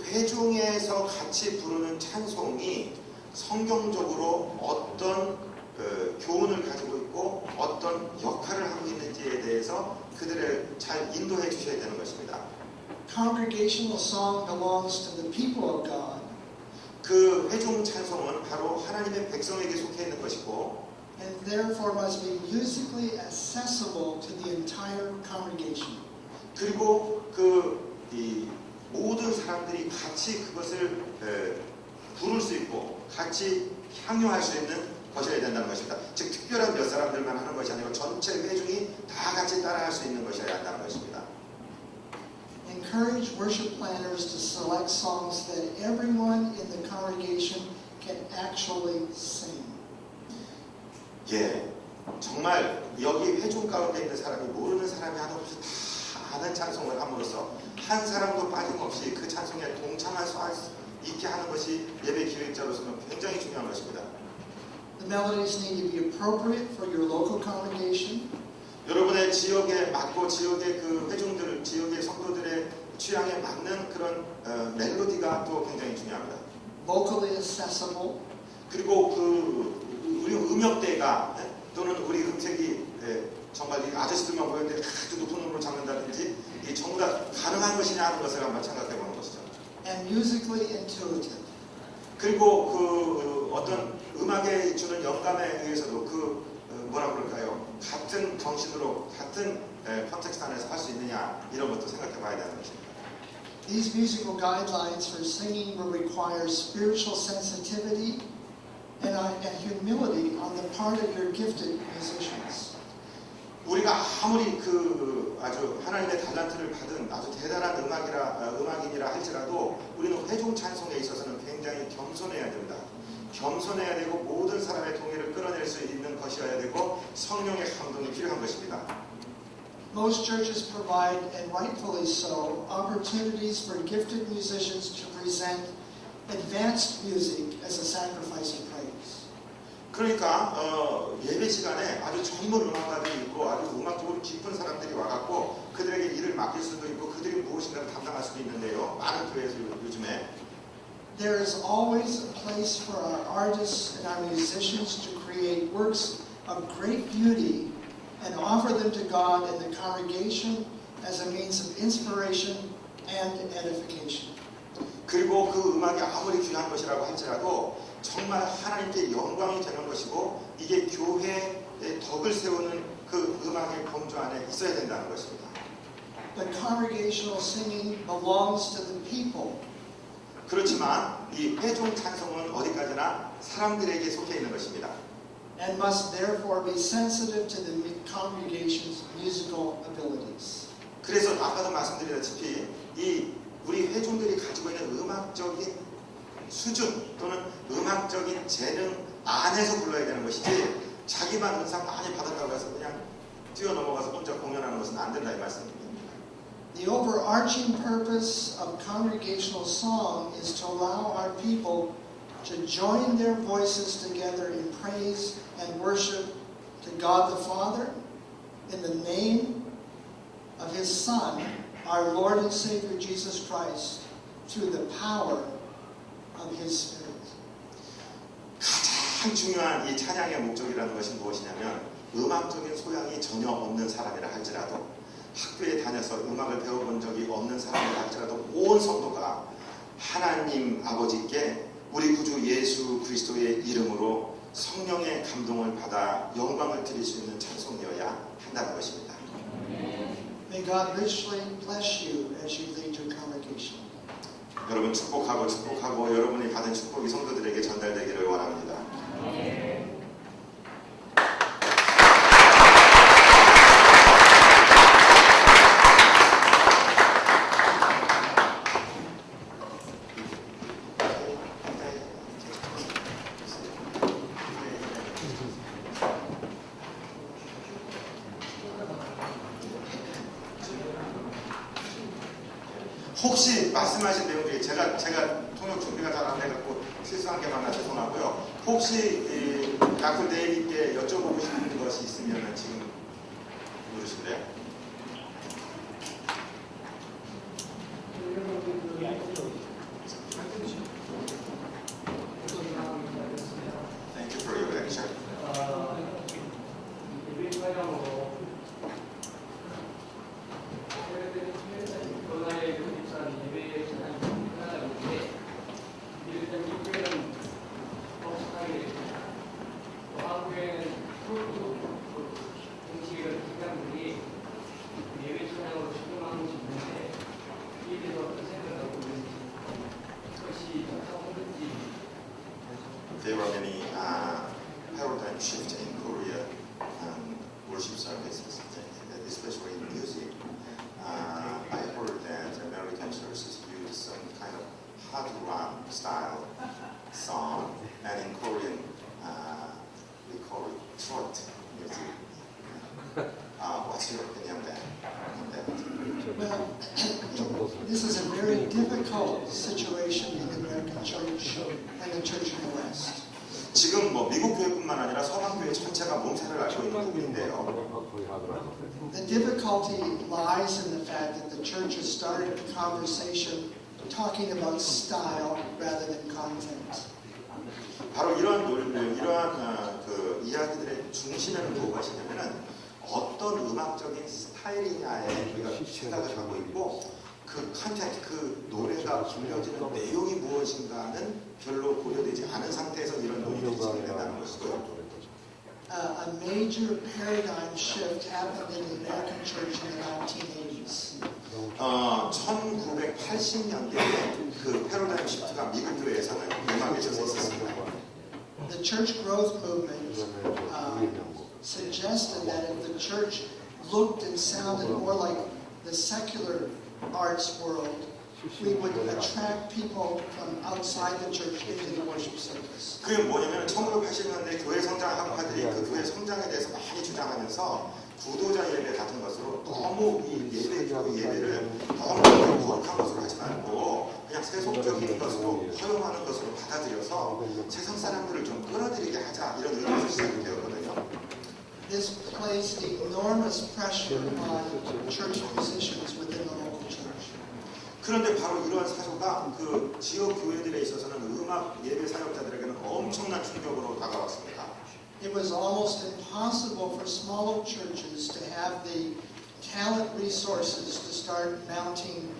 회중에서 같이 부르는 찬송이 성경적으로 어떤 교훈을 가지고 있고 어떤 역할을 하고 있는지에 대해서 그들을 잘 인도해 주셔야 되는 것입니다. Congregational song belongs to the people of God. 그 회중 찬송은 바로 하나님의 백성에게 속해 있는 것이고 And therefore must be musically accessible to the entire congregation. 그리고 이 모든 사람들이 같이 그것을 부를 수 있고 같이 향유할 수 있는 것이어야 된다는 것입니다. 즉 특별한 몇 사람들만 하는 것이 아니고 전체 회중이 다 같이 따라할 수 있는 것이어야 한다는 것입니다. Encourage worship planners to select songs that everyone in the congregation can actually sing. 예, 정말 여기 회중 가운데 있는 사람이 모르는 사람이 하나 없이 다 아는 찬송을 함으로써 한 사람도 빠짐없이 그 찬송에 동참할 수 있게 하는 것이 예배 기획자로서는 굉장히 중요한 것입니다. The melodies need to be appropriate for your local congregation. 여러분의 지역에 맞고 지역의 그 회중들, 지역의 성도들의 취향에 맞는 그런 멜로디가 또 굉장히 중요합니다. Vocally accessible. 그리고 우리 음역대가 또는 우리 음색이 정말 이 아저씨들만 보이는데 아주 높은 음으로 잡는다든지 이게 전부 다 가능한 것이냐 하는 것을 한번 생각해 보는 것이죠. And musically intuitive. 그리고 어떤 음악에 주는 영감에 의해서도 뭐라 그럴까요? 같은 정신으로 같은 컨텍스트 안에서 할 수 있느냐 이런 것도 생각해 봐야 되는 것입니다. These musical guidelines for singing will require spiritual sensitivity and humility on the part of your gifted musicians. 우리가 아무리 아주 하나님의 달란트를 받은 아주 대단한 음악인이라 할지라도 우리는 회중 찬송에 있어서는 굉장히 겸손해야 됩니다. 겸손해야 되고 모든 사람의 동의를 끌어낼 수 있는 것이어야 되고 성령의 감동이 필요한 것입니다. Most churches provide, and rightfully so, opportunities for gifted musicians to present advanced music as a sacrifice of praise. 그러니까 예배 시간에 아주 전문 음악가들이 있고 아주 음악적으로 깊은 사람들이 와갖고 그들에게 일을 맡길 수도 있고 그들이 무엇인가를 담당할 수도 있는데요. 많은 교회에서 요즘에 There is always a place for our artists and our musicians to create works of great beauty and offer them to God and the congregation as a means of inspiration and edification. 그리고 그 음악이 아무리 귀한 것이라고 할지라도 정말 하나님께 영광이 되는 것이고 이게 교회의 덕을 세우는 그 음악의 범주 안에 있어야 된다는 것입니다. But congregational singing belongs to the people. 그렇지만 이 회중 찬송은 어디까지나 사람들에게 속해 있는 것입니다. And must therefore be sensitive to the congregation's musical abilities. 그래서 아까도 말씀드렸다시피 우리 회중들이 가지고 있는 음악적인 수준 또는 음악적인 재능 안에서 불러야 되는 것이지 자기만 은상 많이 받았다고 해서 그냥 뛰어넘어가서 혼자 공연하는 것은 안 된다 이 말씀입니다. The overarching purpose of congregational song is to allow our people to join their voices together in praise and worship to God the Father in the name of His Son, our Lord and Savior Jesus Christ, through the power of His Spirit. 가장 중요한 이 찬양의 목적이라는 것이 무엇이냐면 음악적인 소양이 전혀 없는 사람이라 할지라도 학교에 다녀서 음악을 배워본 적이 없는 사람이라 할지라도 온 성도가 하나님 아버지께 우리 구주 예수 그리스도의 이름으로 성령의 감동을 받아 영광을 드릴 수 있는 찬송이어야 한다는 것입니다. May God richly bless you as you lead your congregation. 여러분 축복하고 여러분이 받은 축복이 성도들에게 전달되기를 원합니다. 혹시 말씀하신 내용 중에 제가 통역 준비가 잘 안 돼갖고 실수한 게 많아 죄송하고요. 혹시 닥터 데이비드께 여쭤보고 싶은 것이 있으면 지금 물으실래요? Thank you for your lecture. There are many paradigm shifts in Korea worship services, especially in music. I heard that American churches use some kind of hard rock style song, and in Korean we call it trot music. What's your opinion on that? Well, this is a very difficult situation in the American church and the church in the West. 지금 뭐 미국 교회뿐만 아니라 서방 교회 전체가 몸살을 앓고 있는 부분인데요. The difficulty lies in the fact that the church has started a conversation talking about style rather than content. 바로 이러한 그 이야기들의 중심에는 무엇이냐면은 어떤 음악적인 스타일이냐에 우리가 생각을 하고 있고 그 컨텐츠, 그 노래가 불려지는 내용이 무엇인가는 별로 고려되지 않은 상태에서 이런 논의들이 진행된다는 것이고요. A major paradigm shift happened in the American church in the 1980s. 1980년대에 그 패러다임 시프트가 미국 교회에서는 음악에서 있었습니다. The church growth movement suggested that if the church looked and sounded more like the secular arts world, we would attract people from outside the church into the worship service. 그게 뭐냐면 1980년대 교회 성장 학파들이 그 교회 성장에 대해서 많이 주장하면서 구도자 예배 같은 것으로 너무 이 예배를 너무 거룩한 것으로 하지 말고 그냥 세속적인 것으로 허용하는 것으로 받아들여서 세상 사람들을 좀 끌어들이게 하자 이런 의도에서 시작이 되었거든요. This placed enormous pressure on church musicians within the local church. 그런데 바로 이러한 사조가 그 지역 교회들에 있어서는 음악 예배 사역자들에게는 엄청난 충격으로 다가왔습니다. It was almost impossible for smaller churches to have the talent resources to start mounting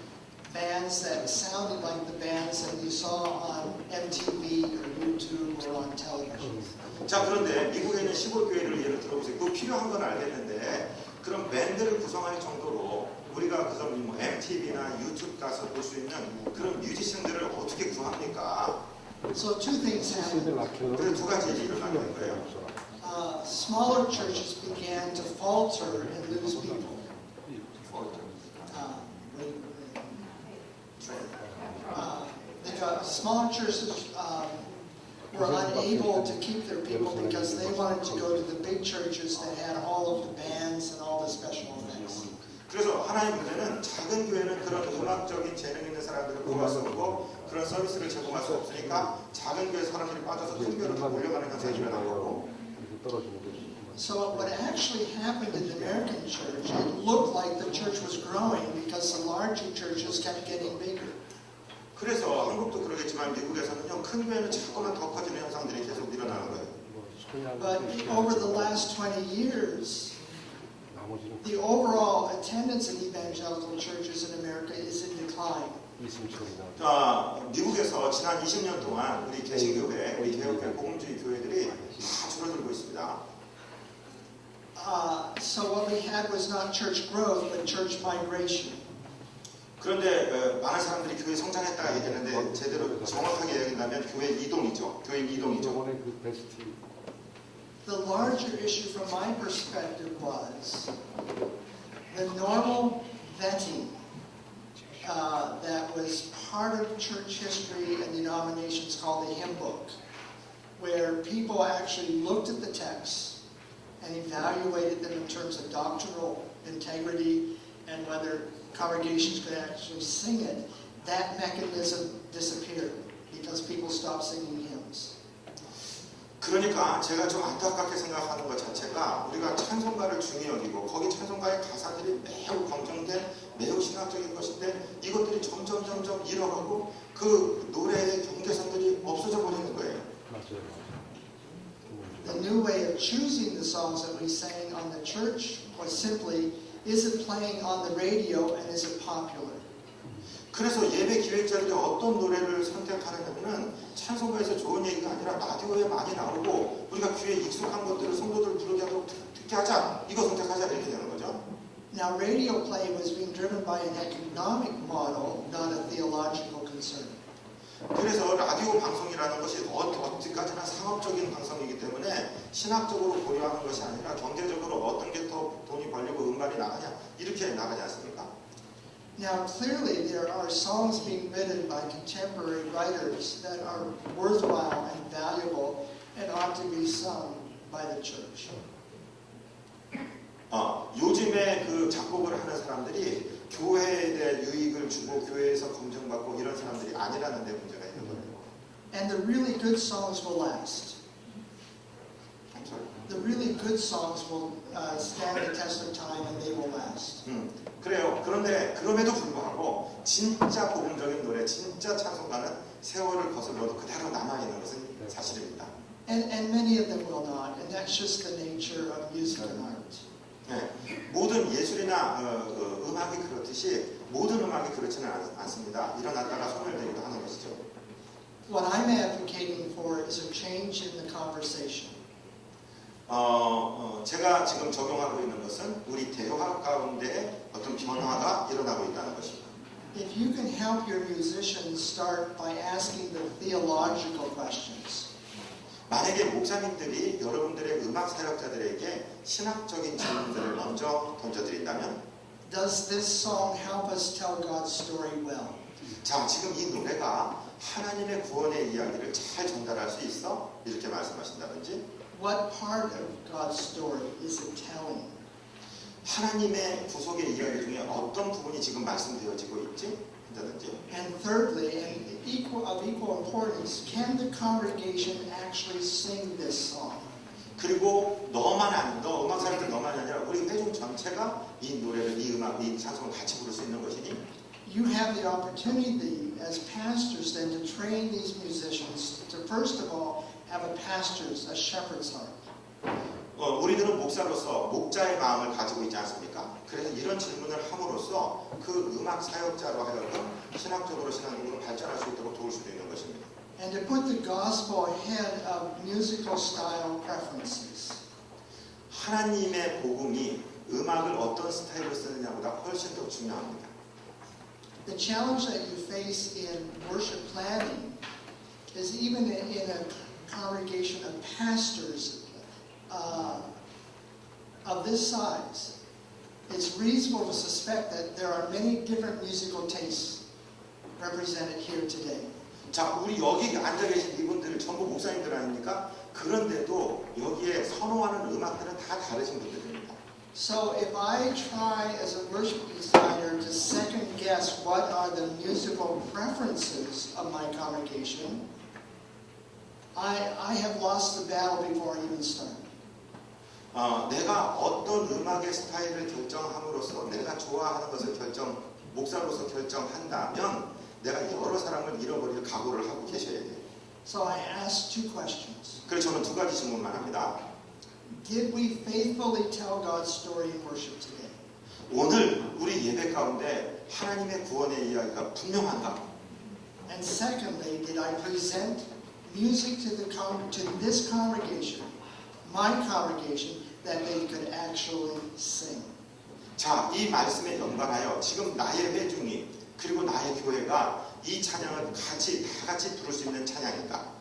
bands that sounded like the bands that you saw on MTV or YouTube or on television. 자, 그런데 미국에 있는 시골 교회를 예를 들어보세요. 그 필요한 건 알겠는데 그런 밴드를 구성할 정도로 우리가 그저 뭐 MTV나 유튜브 가서 볼 수 있는 그런 뮤지션들을 어떻게 구합니까? So two things happened. 그 두 가지 일이 일어나는 거예요. Smaller churches began to falter and lose people. Smaller churches were unable to keep their people because they wanted to go to the big churches that had all of the bands and all the special events. 그래서 하나의 문제는 작은 교회는 그런 음악적인 재능 있는 사람들을 구할 수 없고 그런 서비스를 제공할 수 없으니까 작은 교회 사람들이 빠져서 큰 교회로 다 몰려가는 현상이 일어난 거고. So what actually happened in the American church, it looked like the church was growing because the larger churches kept getting bigger. 그래서 한국도 그러겠지만 미국에서는요 큰 교회는 자꾸만 더 커지는 현상들이 계속 일어나는 거예요. But over the last 20 years, the overall attendance in evangelical churches in America is in decline. 미국에서 지난 20년 동안 우리 개신교회, 우리 개혁교회, 복음주의 교회들이 다 줄어들고 있습니다. So what we had was not church growth, but church migration. 그런데 많은 사람들이 교회 성장했다 얘기하는데 제대로 정확하게 얘기한다면 교회 이동이죠. 교인 이동이죠. The larger issue from my perspective was the normal vetting that was part of church history and denominations called the hymn book, where people actually looked at the texts and evaluated them in terms of doctrinal integrity and whether congregations could actually sing it, that mechanism disappeared because people stopped singing hymns. 그러니까 제가 좀 안타깝게 생각하는 것 자체가 우리가 찬송가를 중히 여기고 거기 찬송가의 가사들이 매우 검증된 매우 신학적인 것인데 이것들이 점점 잃어가고 그 노래의 경계선들이 없어져 버리는 거예요. 맞아요. The new way of choosing the songs that we sang on the church was simply, is it playing on the radio and is it popular? 그래서 예배 기획자들이 어떤 노래를 선택하느냐면 찬송가에서 좋은 얘기가 아니라 라디오에 많이 나오고 우리가 귀에 익숙한 것들을 성도들 부르게 하도록 듣게 하자, 이거 선택하자, 이렇게 되는 거죠. Now radio play was being driven by an economic model, not a theological concern. 그래서 라디오 방송이라는 것이 어디까지나 상업적인 방송이기 때문에 신학적으로 고려하는 것이 아니라 경제적으로 어떤 게 더 돈이 벌리고 음반이 나가냐, 이렇게 나가지 않습니까? Now clearly there are songs being written by contemporary writers that are worthwhile and valuable and ought to be sung by the church. 요즘에 그 작곡을 하는 사람들이 교회에 대한 유익을 주고 교회에서 검증받고 이런 사람들이 아니라는 데 문제가 있는 거예요. And the really good songs will last. I'm sorry. The really good songs will stand the test of time and they will last. 그래요. 그런데 그럼에도 불구하고 진짜 복음적인 노래, 진짜 찬송가는 세월을 거슬러도 그대로 남아있는 것은 사실입니다. And many of them will not. And that's just the nature of music and art. 네, 모든 예술이나 음악이 그렇듯이 모든 음악이 그렇지는 않습니다. 일어났다가 손을 대기도 하는 것이죠. What I'm advocating for is a change in the conversation. 제가 지금 적용하고 있는 것은 우리 대화 가운데 어떤 변화가 일어나고 있다는 것입니다. If you can help your musicians start by asking the theological questions. 만약에 목사님들이 여러분들의 음악 사역자들에게 신학적인 질문들을 먼저 던져드린다면 Does this song help us tell God's story well? 자, 지금 이 노래가 하나님의 구원의 이야기를 잘 전달할 수 있어? 이렇게 말씀하신다든지 What part of God's story is it telling? 하나님의 구속의 이야기 중에 어떤 부분이 지금 말씀되어지고 있지? 한다든지 And thirdly, and of equal importance, can the congregation actually sing this song? 그리고 너 음악 사역자 너만이 아니라 우리 회중 전체가 이 노래를, 이 음악, 이 찬송을 같이 부를 수 있는 것이니 You have the opportunity as pastors then to train these musicians to first of all have a pastor's, a shepherd's heart. 우리들은 목사로서 목자의 마음을 가지고 있지 않습니까? 그래서 이런 질문을 함으로써 그 음악 사역자로 하여금 신학적으로 신앙적으로 발전할 수 있도록 도울 수도 있는 것입니다. And to put the gospel ahead of musical style preferences. 하나님의 복음이 음악을 어떤 스타일로 쓰느냐보다 훨씬 더 중요합니다. The challenge that you face in worship planning is even in a congregation of pastors of this size, it's reasonable to suspect that there are many different musical tastes represented here today. 자, 우리 여기 앉아 계신 이분들 전부 목사님들 아닙니까? 그런데도 여기에 선호하는 음악들은 다 다르신 분들입니다. So if I try as a worship designer to second guess what are the musical preferences of my congregation, I have lost the battle before I even start. 내가 어떤 음악의 스타일을 결정함으로써 내가 좋아하는 것을 목사로서 결정한다면 내가 여러 사람을 잃어버릴 각오를 하고 계셔야 돼요. So I ask two questions. 그래서 저는 두 가지 질문만 합니다. Did we faithfully tell God's story in worship today? 오늘 우리 예배 가운데 하나님의 구원의 이야기가 분명한가? And secondly, did I present music to this congregation, my congregation, that they could actually sing? 자, 이 말씀에 연관하여 지금 나의 회중이 그리고 나의 교회가 이 찬양을 다 같이 부를 수 있는 찬양인가?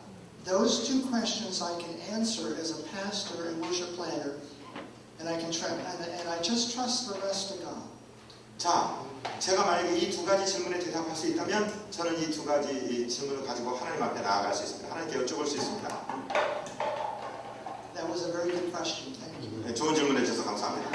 Those two questions I can answer as a pastor and worship planner, and I just trust the rest of God. 자, 제가 만약에 이 두 가지 질문에 대답할 수 있다면 저는 이 두 가지 질문을 가지고 하나님 앞에 나아갈 수 있습니다. 하나님께 여쭤볼 수 있습니다. That was a very good question. Thank you. 네, 좋은 질문 해주셔서 감사합니다.